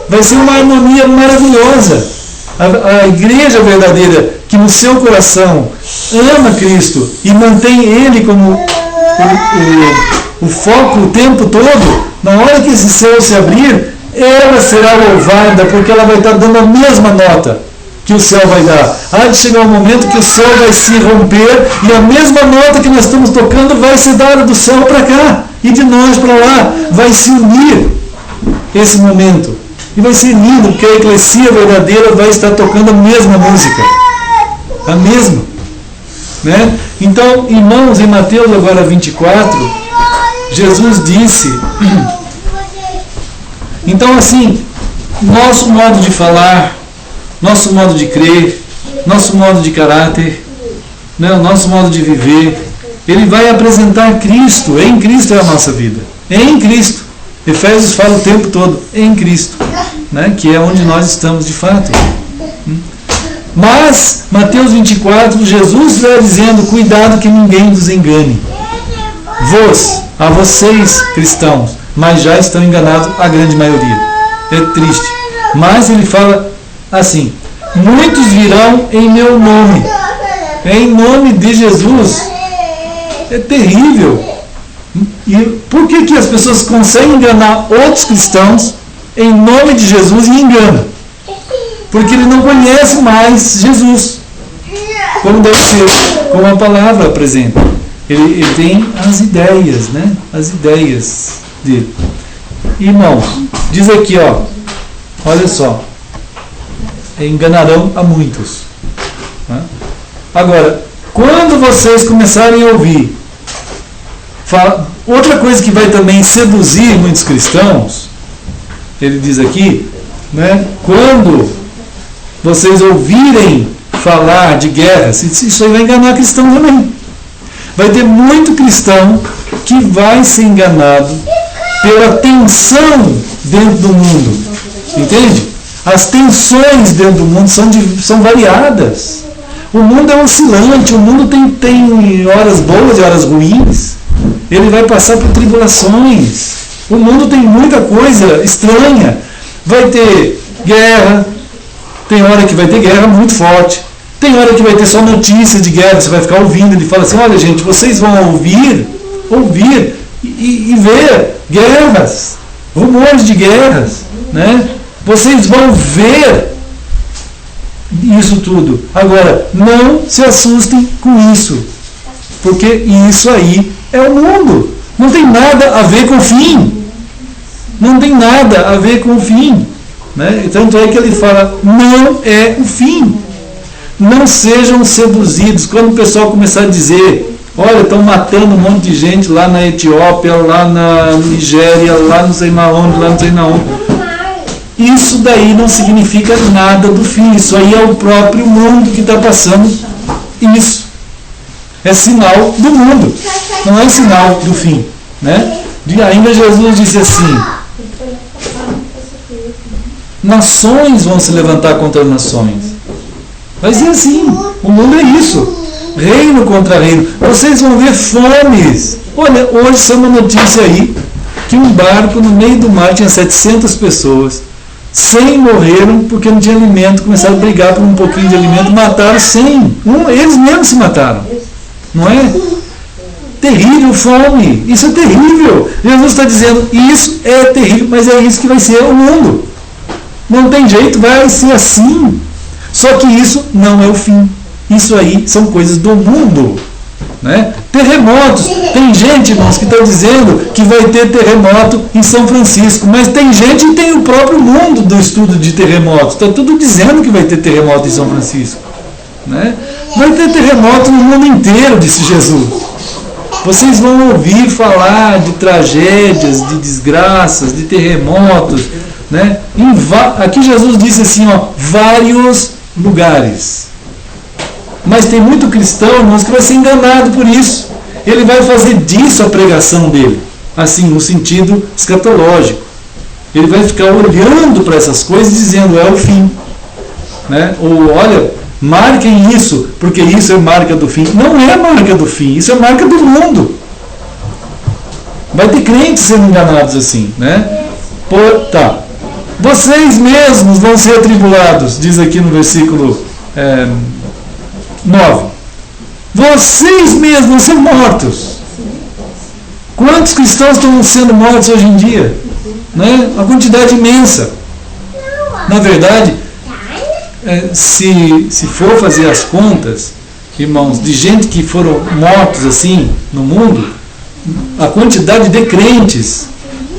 Vai ser uma harmonia maravilhosa. A igreja verdadeira, que no seu coração ama Cristo e mantém Ele como o foco o tempo todo, na hora que esse céu se abrir, ela será louvada, porque ela vai estar dando a mesma nota que o céu vai dar. Há de chegar um momento que o céu vai se romper e a mesma nota que nós estamos tocando vai ser dada do céu para cá e de nós para lá. Vai se unir esse momento. E vai ser lindo, porque a eclesia verdadeira vai estar tocando a mesma música. A mesma. Né? Então, irmãos, em Mateus agora 24, Jesus disse... Então, assim, nosso modo de falar, nosso modo de crer, nosso modo de caráter, né, o nosso modo de viver, ele vai apresentar Cristo. Em Cristo é a nossa vida. Em Cristo. Efésios fala o tempo todo, em Cristo, né, que é onde nós estamos de fato. Mas, Mateus 24, Jesus está dizendo, cuidado que ninguém vos engane. A vocês, cristãos, mas já estão enganados a grande maioria. É triste. Mas ele fala assim, muitos virão em meu nome. Em nome de Jesus. É terrível. E por que as pessoas conseguem enganar outros cristãos em nome de Jesus e enganam? Porque ele não conhece mais Jesus. Como deve ser, como a palavra apresenta. Ele tem as ideias, né? As ideias dele. Irmãos, diz aqui, ó, olha só, enganarão a muitos. Né? Agora, quando vocês começarem a ouvir, outra coisa que vai também seduzir muitos cristãos, ele diz aqui, né, quando vocês ouvirem falar de guerras, isso aí vai enganar cristão também. Vai ter muito cristão que vai ser enganado pela tensão dentro do mundo. Entende? As tensões dentro do mundo são variadas. O mundo é oscilante, o mundo tem horas boas e horas ruins. Ele vai passar por tribulações. O mundo tem muita coisa estranha. Vai ter guerra. Tem hora que vai ter guerra muito forte. Tem hora que vai ter só notícias de guerra. Você vai ficar ouvindo. Ele fala assim, olha gente, vocês vão ouvir e ver guerras, rumores de guerras, né? Vocês vão ver isso tudo. Agora, não se assustem com isso, porque isso aí é o mundo. Não tem nada a ver com o fim. Não tem nada a ver com o fim, né? Tanto é que ele fala, não é o fim. Não sejam seduzidos. Quando o pessoal começar a dizer, olha, estão matando um monte de gente lá na Etiópia, lá na Nigéria, lá não sei na onde, lá não sei na onde. Isso daí não significa nada do fim. Isso aí é o próprio mundo que está passando isso. É sinal do mundo. Não é sinal do fim. Né? E ainda Jesus disse assim, nações vão se levantar contra nações. Vai ser assim. O mundo é isso. Reino contra reino. Vocês vão ver fomes. Olha, hoje saiu uma notícia aí que um barco no meio do mar tinha 700 pessoas. 100 morreram porque não tinha alimento. Começaram a brigar por um pouquinho de alimento. Mataram 100. Eles mesmos se mataram. Não é? Terrível fome. Isso é terrível. Jesus está dizendo, isso é terrível, mas é isso que vai ser o mundo. Não tem jeito, vai ser assim. Só que isso não é o fim. Isso aí são coisas do mundo. Né? Terremotos. Tem gente, irmãos, que está dizendo que vai ter terremoto em São Francisco. Mas tem gente que tem o próprio mundo do estudo de terremotos. Está tudo dizendo que vai ter terremoto em São Francisco. Né? Vai ter terremoto no mundo inteiro, disse Jesus. Vocês vão ouvir falar de tragédias, de desgraças, de terremotos. Né? Aqui Jesus disse assim, ó, vários lugares. Mas tem muito cristão, irmãos, que vai ser enganado por isso. Ele vai fazer disso a pregação dele, assim, no sentido escatológico. Ele vai ficar olhando para essas coisas dizendo, é o fim. Né? Ou, olha, marquem isso, porque isso é marca do fim. Não é marca do fim, isso é marca do mundo. Vai ter crentes sendo enganados assim. Né? Tá. Vocês mesmos vão ser atribulados, diz aqui no versículo 9. Vocês mesmos vão ser mortos. Quantos cristãos estão sendo mortos hoje em dia? Né? Uma quantidade imensa. Na verdade, se for fazer as contas, irmãos, de gente que foram mortos assim no mundo, a quantidade de crentes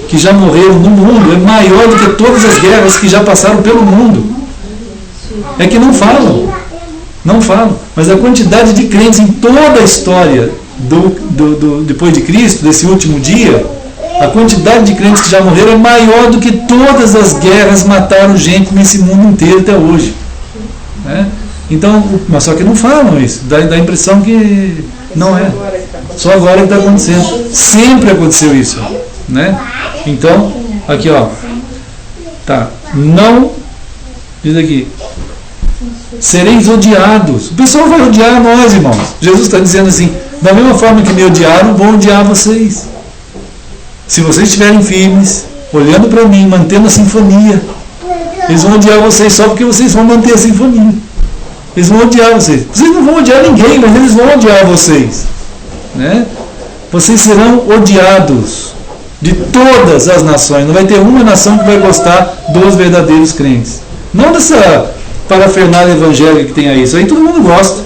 que já morreram no mundo é maior do que todas as guerras que já passaram pelo mundo. É que não falam. Não falam. Mas a quantidade de crentes em toda a história depois de Cristo, desse último dia, a quantidade de crentes que já morreram é maior do que todas as guerras mataram gente nesse mundo inteiro até hoje. Né? Então, mas só que não falam isso. Dá a impressão que não é. Só agora que está acontecendo. Sempre aconteceu isso. Né? Então, aqui ó. Tá. Não. Diz aqui. Sereis odiados. O pessoal vai odiar nós, irmãos. Jesus está dizendo assim, da mesma forma que me odiaram, vão odiar vocês. Se vocês estiverem firmes, olhando para mim, mantendo a sinfonia, eles vão odiar vocês só porque vocês vão manter a sinfonia. Eles vão odiar vocês. Vocês não vão odiar ninguém, mas eles vão odiar vocês. Né? Vocês serão odiados de todas as nações. Não vai ter uma nação que vai gostar dos verdadeiros crentes. Não dessa parafernália evangélica que tem aí. Isso aí todo mundo gosta.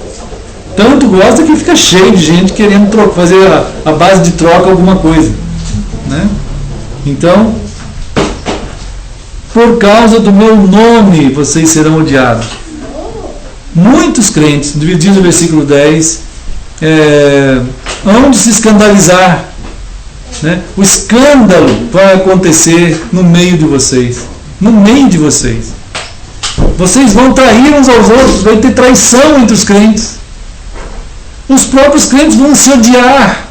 Tanto gosta que fica cheio de gente querendo fazer a base de troca alguma coisa. Né? Então, por causa do meu nome, vocês serão odiados. Muitos crentes, diz o versículo 10, hão de se escandalizar. Né? O escândalo vai acontecer no meio de vocês. No meio de vocês. Vocês vão trair uns aos outros, vai ter traição entre os crentes. Os próprios crentes vão se odiar.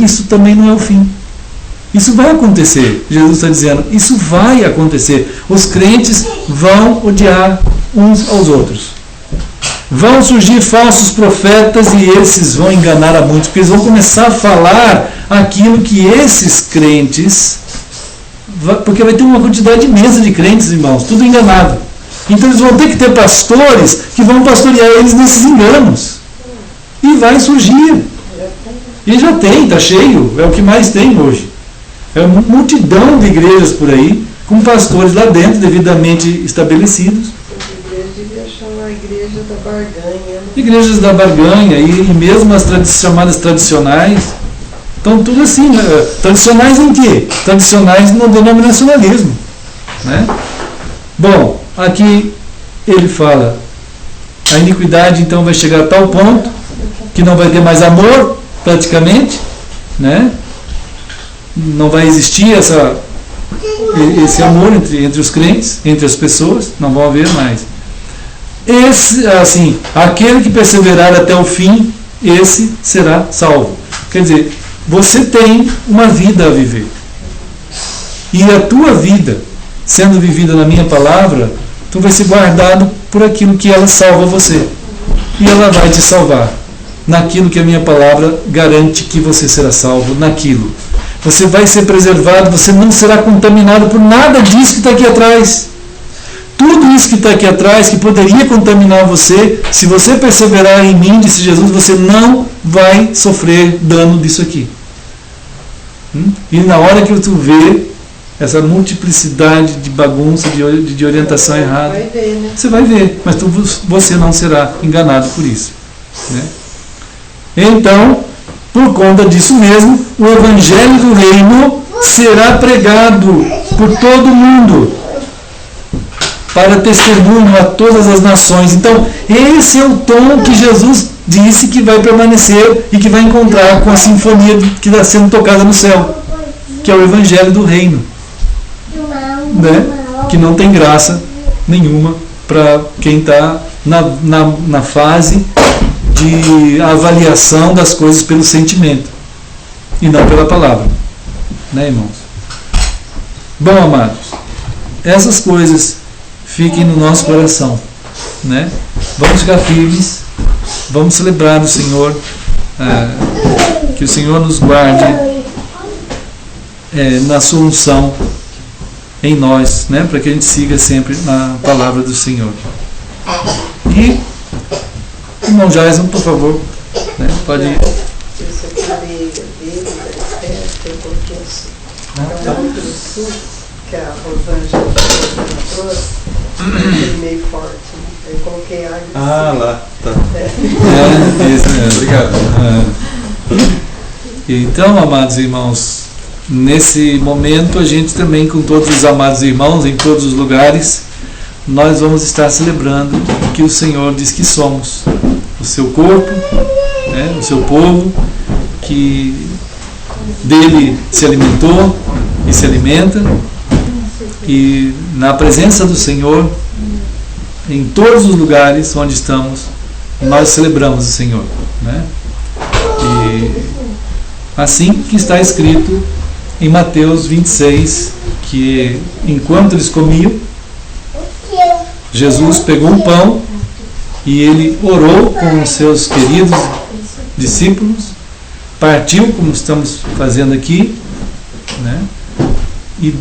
Isso também não é o fim. Isso vai acontecer. Jesus está dizendo, isso vai acontecer. Os crentes vão odiar uns aos outros. Vão surgir falsos profetas e esses vão enganar a muitos, porque eles vão começar a falar aquilo que esses crentes, porque vai ter uma quantidade imensa de crentes, irmãos, tudo enganado. Então eles vão ter que ter pastores que vão pastorear eles nesses enganos. E vai surgir. E já tem, está cheio, é o que mais tem hoje. É uma multidão de igrejas por aí, com pastores lá dentro, devidamente estabelecidos. A igreja devia chamar a igreja da barganha. Né? Igrejas da barganha e mesmo as chamadas tradicionais. Então tudo assim, né? Tradicionais em quê? Tradicionais no denominacionalismo. Né? Bom, aqui ele fala, a iniquidade então vai chegar a tal ponto que não vai ter mais amor, praticamente, né? Não vai existir esse amor entre os crentes, entre as pessoas, não vão haver mais. Assim, aquele que perseverar até o fim, esse será salvo. Quer dizer, você tem uma vida a viver. E a tua vida, sendo vivida na minha palavra, tu vai ser guardado por aquilo que ela salva você. E ela vai te salvar naquilo que a minha palavra garante que você será salvo, naquilo. Você vai ser preservado, você não será contaminado por nada disso que está aqui atrás. Tudo isso que está aqui atrás, que poderia contaminar você, se você perseverar em mim, disse Jesus, você não vai sofrer dano disso aqui. E na hora que tu vê essa multiplicidade de bagunça, de orientação errada. Vai ver, né? Você vai ver, mas você não será enganado por isso, né? Então, por conta disso mesmo, o Evangelho do Reino será pregado por todo mundo, para testemunho a todas as nações. Então, esse é o tom que Jesus disse que vai permanecer e que vai encontrar com a sinfonia que está sendo tocada no céu, que é o Evangelho do Reino, né? Que não tem graça nenhuma para quem está na fase de avaliação das coisas pelo sentimento e não pela palavra, né, irmãos? Bom, amados, essas coisas fiquem no nosso coração, né? Vamos ficar firmes, vamos celebrar o Senhor, que o Senhor nos guarde na sua unção em nós, né? Para que a gente siga sempre na palavra do Senhor. E irmão Jason, por favor, né? Pode ir. Isso aqui dele, da Esther, que eu coloquei assim. Então, do sul, que a Rosângela trouxe, aquele meio forte, né? Eu coloquei água. Ah, lá, tá. Isso mesmo. Obrigado. Então, amados irmãos, nesse momento a gente também, com todos os amados irmãos em todos os lugares, nós vamos estar celebrando o que o Senhor diz que somos, o seu corpo, né, o seu povo, que dele se alimentou e se alimenta, e na presença do Senhor, em todos os lugares onde estamos, nós celebramos o Senhor, né? E assim que está escrito em Mateus 26, que enquanto eles comiam, Jesus pegou um pão e ele orou com os seus queridos discípulos, partiu, como estamos fazendo aqui, né? E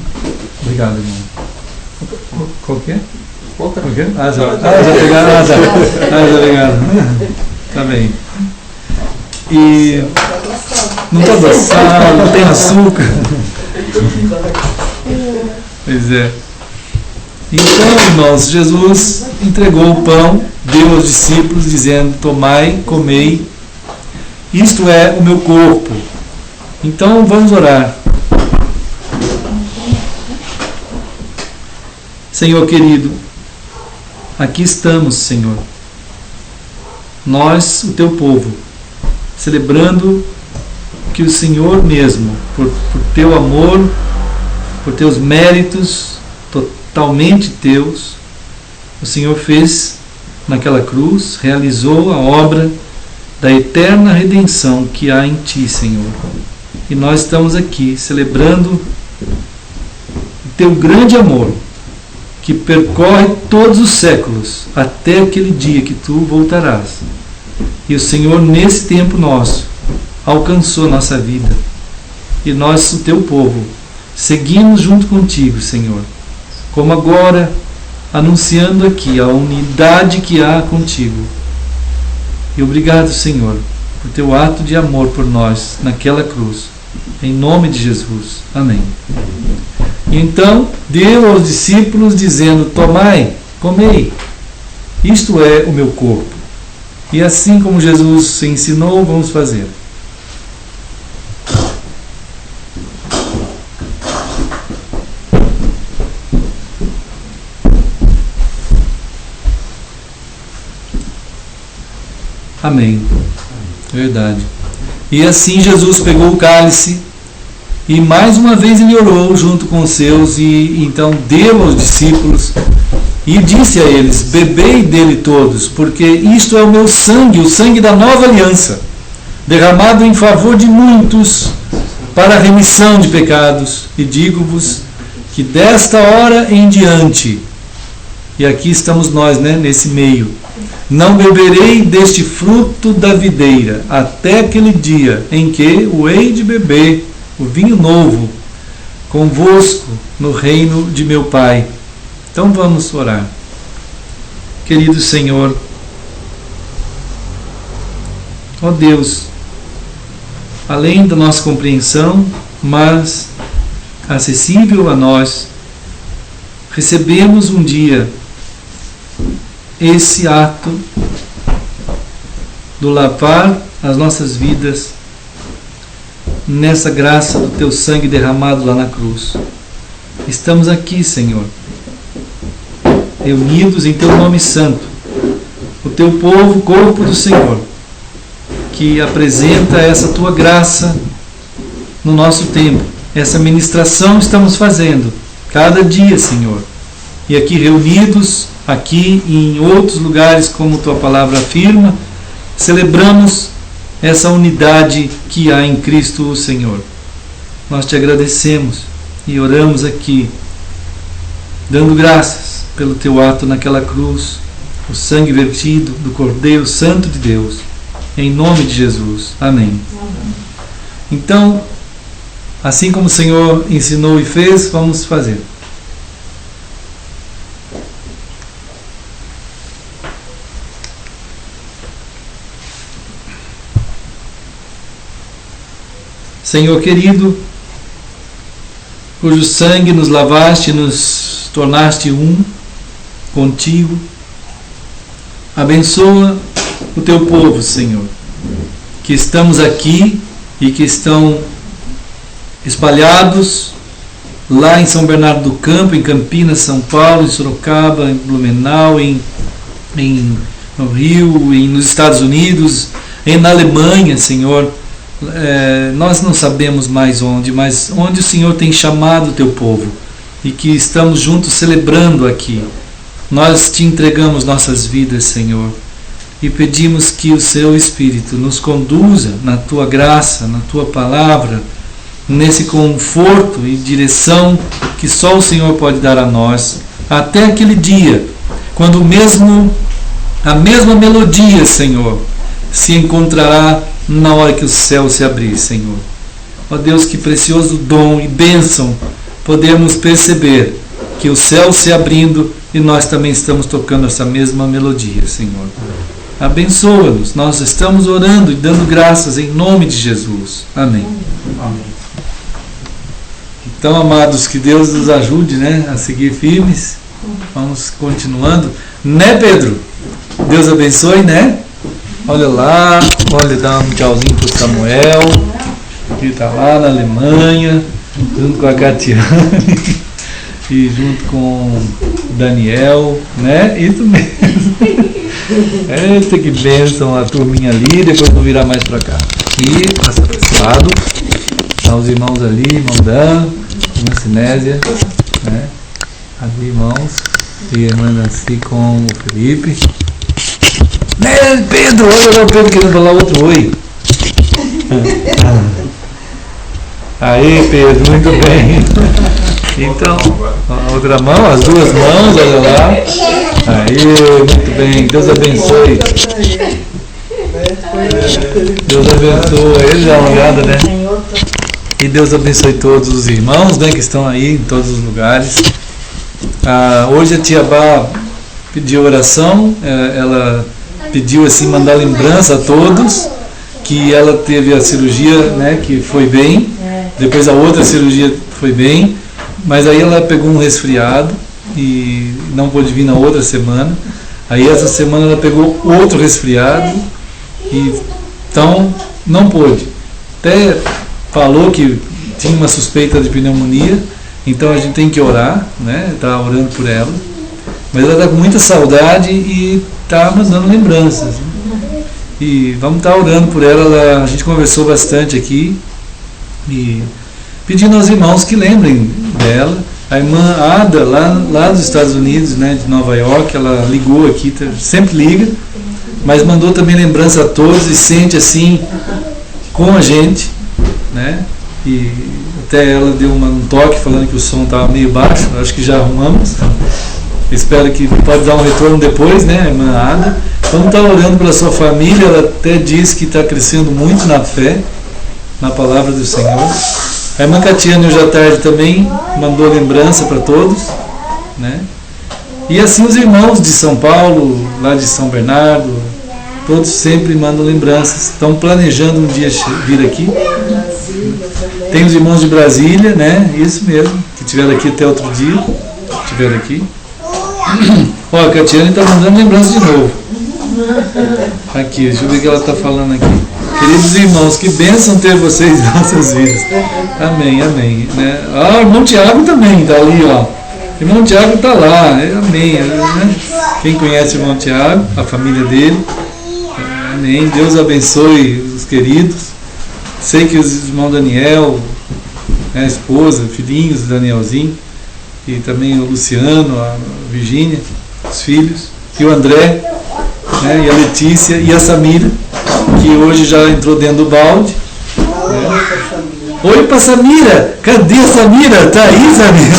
obrigado, irmão. Qual que é? Já pegaram. Já pegaram. Tá bem. E não está adoçado, não tem açúcar. Pois é. Então, irmãos, Jesus entregou o pão, deu aos discípulos, dizendo: tomai, comei, isto é o meu corpo. Então, vamos orar. Senhor querido, aqui estamos, Senhor, nós, o teu povo, celebrando que o Senhor mesmo, por teu amor, por teus méritos totalmente teus, o Senhor fez naquela cruz, realizou a obra da eterna redenção que há em ti, Senhor. E nós estamos aqui celebrando o teu grande amor, que percorre todos os séculos, até aquele dia que tu voltarás. E o Senhor, nesse tempo nosso, alcançou nossa vida. E nós, o teu povo, seguimos junto contigo, Senhor, como agora, anunciando aqui a unidade que há contigo. E obrigado, Senhor, por teu ato de amor por nós naquela cruz. Em nome de Jesus. Amém. Então, deu aos discípulos, dizendo: tomai, comei, isto é o meu corpo. E assim como Jesus ensinou, vamos fazer. Amém. Verdade. E assim Jesus pegou o cálice e mais uma vez ele orou junto com os seus e então deu aos discípulos e disse a eles: bebei dele todos, porque isto é o meu sangue, o sangue da nova aliança, derramado em favor de muitos para a remissão de pecados. E digo-vos que desta hora em diante, e aqui estamos nós, né, nesse meio, não beberei deste fruto da videira até aquele dia em que o hei de beber o vinho novo convosco no reino de meu Pai. Então vamos orar. Querido Senhor, ó Deus, além da nossa compreensão, mas acessível a nós, recebemos um dia esse ato do lavar as nossas vidas nessa graça do Teu sangue derramado lá na cruz. Estamos aqui, Senhor, reunidos em Teu nome santo, o Teu povo, corpo do Senhor, que apresenta essa Tua graça no nosso tempo. Essa ministração estamos fazendo cada dia, Senhor, e aqui reunidos, aqui e em outros lugares, como Tua palavra afirma, celebramos essa unidade que há em Cristo o Senhor. Nós Te agradecemos e oramos aqui, dando graças pelo Teu ato naquela cruz, o sangue vertido do Cordeiro Santo de Deus, em nome de Jesus. Amém. Então, assim como o Senhor ensinou e fez, vamos fazer. Senhor querido, cujo sangue nos lavaste e nos tornaste um contigo, abençoa o Teu povo, Senhor, que estamos aqui e que estão espalhados lá em São Bernardo do Campo, em Campinas, São Paulo, em Sorocaba, em Blumenau, no Rio, nos Estados Unidos, na Alemanha, Senhor. Nós não sabemos mais onde, mas onde o Senhor tem chamado o Teu povo e que estamos juntos celebrando aqui. Nós Te entregamos nossas vidas, Senhor, e pedimos que o Seu Espírito nos conduza na Tua graça, na Tua palavra, nesse conforto e direção que só o Senhor pode dar a nós, até aquele dia, quando a mesma melodia, Senhor, se encontrará na hora que o céu se abrir, Senhor. Ó Deus, que precioso dom e bênção podemos perceber que o céu se abrindo e nós também estamos tocando essa mesma melodia, Senhor. Abençoa-nos, nós estamos orando e dando graças em nome de Jesus. Amém. Amém. Então, amados, que Deus nos ajude, né, a seguir firmes. Vamos continuando. Né, Pedro? Deus abençoe, né? Olha lá, olha, dá um tchauzinho para o Samuel, que está lá na Alemanha, junto com a Catiane e junto com o Daniel, né? Isso mesmo. Eita, que bênção, a turminha ali, depois vou virar mais para cá. E passa para esse lado, tá os irmãos ali, irmão Dan, irmã Sinésia, né? Ali, irmãos, e a irmã Nancy com o Felipe. Né, Pedro, olha lá o Pedro querendo falar outro oi. Aí, Pedro, muito bem. Então, a outra mão, as duas mãos, olha lá. Aí, muito bem, Deus abençoe. Deus abençoe, ele dá uma olhada, né? E Deus abençoe todos os irmãos, né, que estão aí em todos os lugares. Hoje a tia Bá pediu oração, ela pediu assim, mandar lembrança a todos que ela teve a cirurgia, né, que foi bem, depois a outra cirurgia foi bem, mas aí ela pegou um resfriado e não pôde vir na outra semana. Aí essa semana ela pegou outro resfriado e então não pôde. Até falou que tinha uma suspeita de pneumonia, então a gente tem que orar, né? Tá orando por ela. Mas ela está com muita saudade e está mandando lembranças. E vamos estar orando por ela. A gente conversou bastante aqui e pedindo aos irmãos que lembrem dela. A irmã Ada, lá dos Estados Unidos, né, de Nova York, ela ligou aqui, sempre liga, mas mandou também lembrança a todos e sente assim com a gente, né? E até ela deu um toque falando que o som estava meio baixo, acho que já arrumamos. Espero que pode dar um retorno depois, né, irmã Ada? Vamos estar orando pela sua família. Ela até diz que está crescendo muito na fé, na palavra do Senhor. A irmã Catiane hoje à tarde também mandou lembrança para todos, né? E assim os irmãos de São Paulo, lá de São Bernardo, todos sempre mandam lembranças. Estão planejando um dia vir aqui. Tem os irmãos de Brasília, né? Isso mesmo, que estiveram aqui até outro dia. Estiveram aqui. Ó, a Catiane está mandando lembrança de novo. Aqui, deixa eu ver o que ela está falando aqui. Queridos irmãos, que bênção ter vocês em nossas vidas. Amém, amém. Né? Ah, o irmão Tiago também está ali, ó. O irmão Tiago está lá, amém. Né? Quem conhece o irmão Tiago, a família dele, amém. Deus abençoe os queridos. Sei que os irmãos Daniel, a esposa, filhinhos do Danielzinho, e também o Luciano, a Virgínia, os filhos, e o André, né, e a Letícia e a Samira, que hoje já entrou dentro do balde. Oi pra Samira! Cadê a Samira? Tá aí, Samira?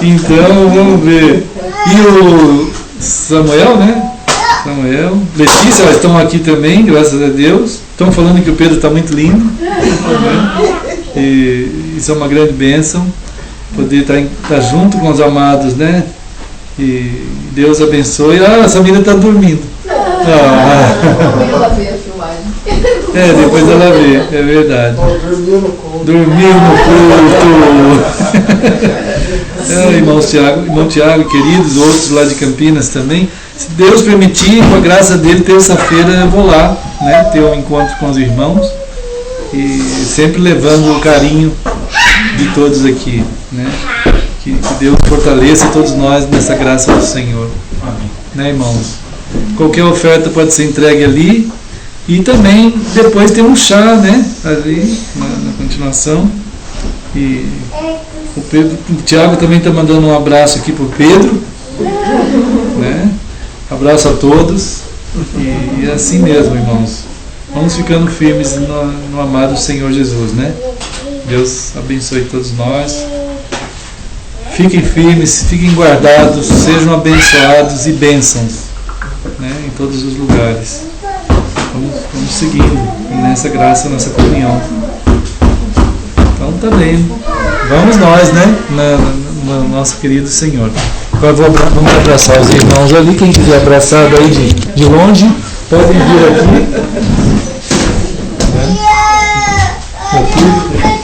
Então, vamos ver. E o Samuel, né? Samuel, Letícia, elas estão aqui também, graças a Deus. Estão falando que o Pedro está muito lindo. Né? E isso é uma grande bênção, poder estar junto com os amados, né? E Deus abençoe. Ah, a Samira está dormindo. Ela vê a filmagem. Depois ela vê, é verdade. Dormiu no culto. Irmão Tiago, queridos, outros lá de Campinas também. Se Deus permitir, com a graça dele, terça-feira eu vou lá, né, ter um encontro com os irmãos e sempre levando o carinho de todos aqui, né? Que Deus fortaleça todos nós nessa graça do Senhor. Amém. Né, irmãos? Qualquer oferta pode ser entregue ali e também depois tem um chá, né, ali na continuação. E o Tiago também está mandando um abraço aqui para o Pedro, né? Abraço a todos e é assim mesmo, irmãos. Vamos ficando firmes no amado Senhor Jesus, né? Deus abençoe todos nós. Fiquem firmes, fiquem guardados, sejam abençoados e bênçãos, né? Em todos os lugares. Vamos seguindo nessa graça, nessa comunhão. Então tá bem. Vamos nós, né? No nosso querido Senhor. Agora vamos abraçar os irmãos ali. Quem quiser abraçar daí de longe, podem vir aqui.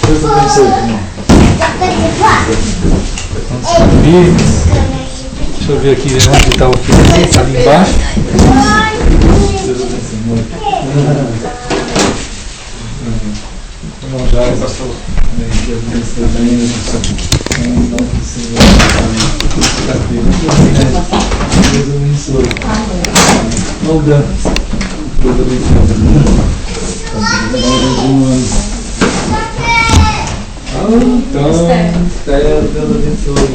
Deus abençoe, irmão. Vamos subir. Deixa eu ver aqui onde está o filho. Está ali embaixo. Deus abençoe muito. Irmão Jair, pastor. Deus abençoe também. Em nome do Senhor. Deus abençoe. Não dá. Deus abençoe. Então, Deus abençoe.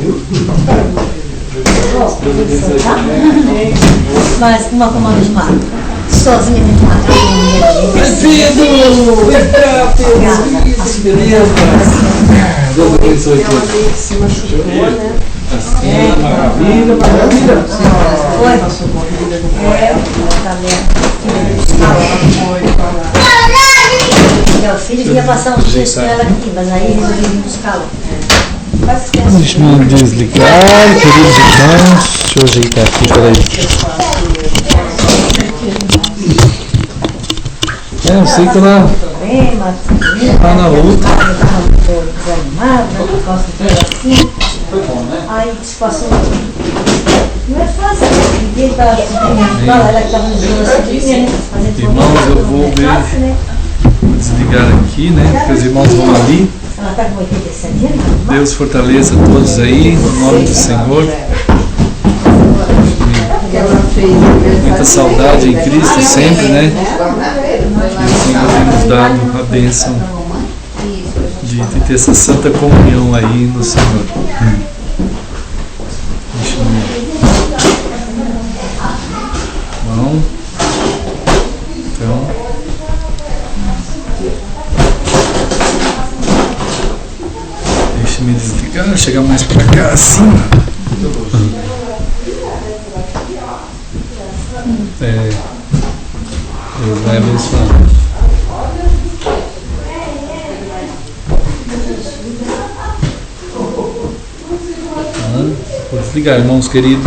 Deus abençoe também. Mas uma comanda de mato. Sozinha me mata. Pedro! Deus abençoe todos. Se machucou, né? Assim, maravilha, maravilha. Oi. Meu filho queria passar uns dias com ela aqui, mas aí resolvi ir buscá-la. Deixa eu desligar, queridos irmãos. Deixa eu ajeitar aqui, peraí. Eu sei que ela está na luta. Desanimada, por causa do assim. Foi bom, né? Aí se passou. Não é fácil, ninguém está experimentando, ela que estava nos dando essa linha, né? Irmãos, eu vou ver. Vou desligar aqui, né? Porque os irmãos vão ali. Ela está com 87 anos. Deus fortaleça todos aí, no nome do Senhor. Muita saudade em Cristo sempre, né? Que o Senhor tem nos dado a bênção de ter essa santa comunhão aí no Senhor. Deixa eu ver. Bom. Então. Deixa-me desligar, chegar mais pra cá assim. Deus vai abençoar. Vou desligar, irmãos queridos.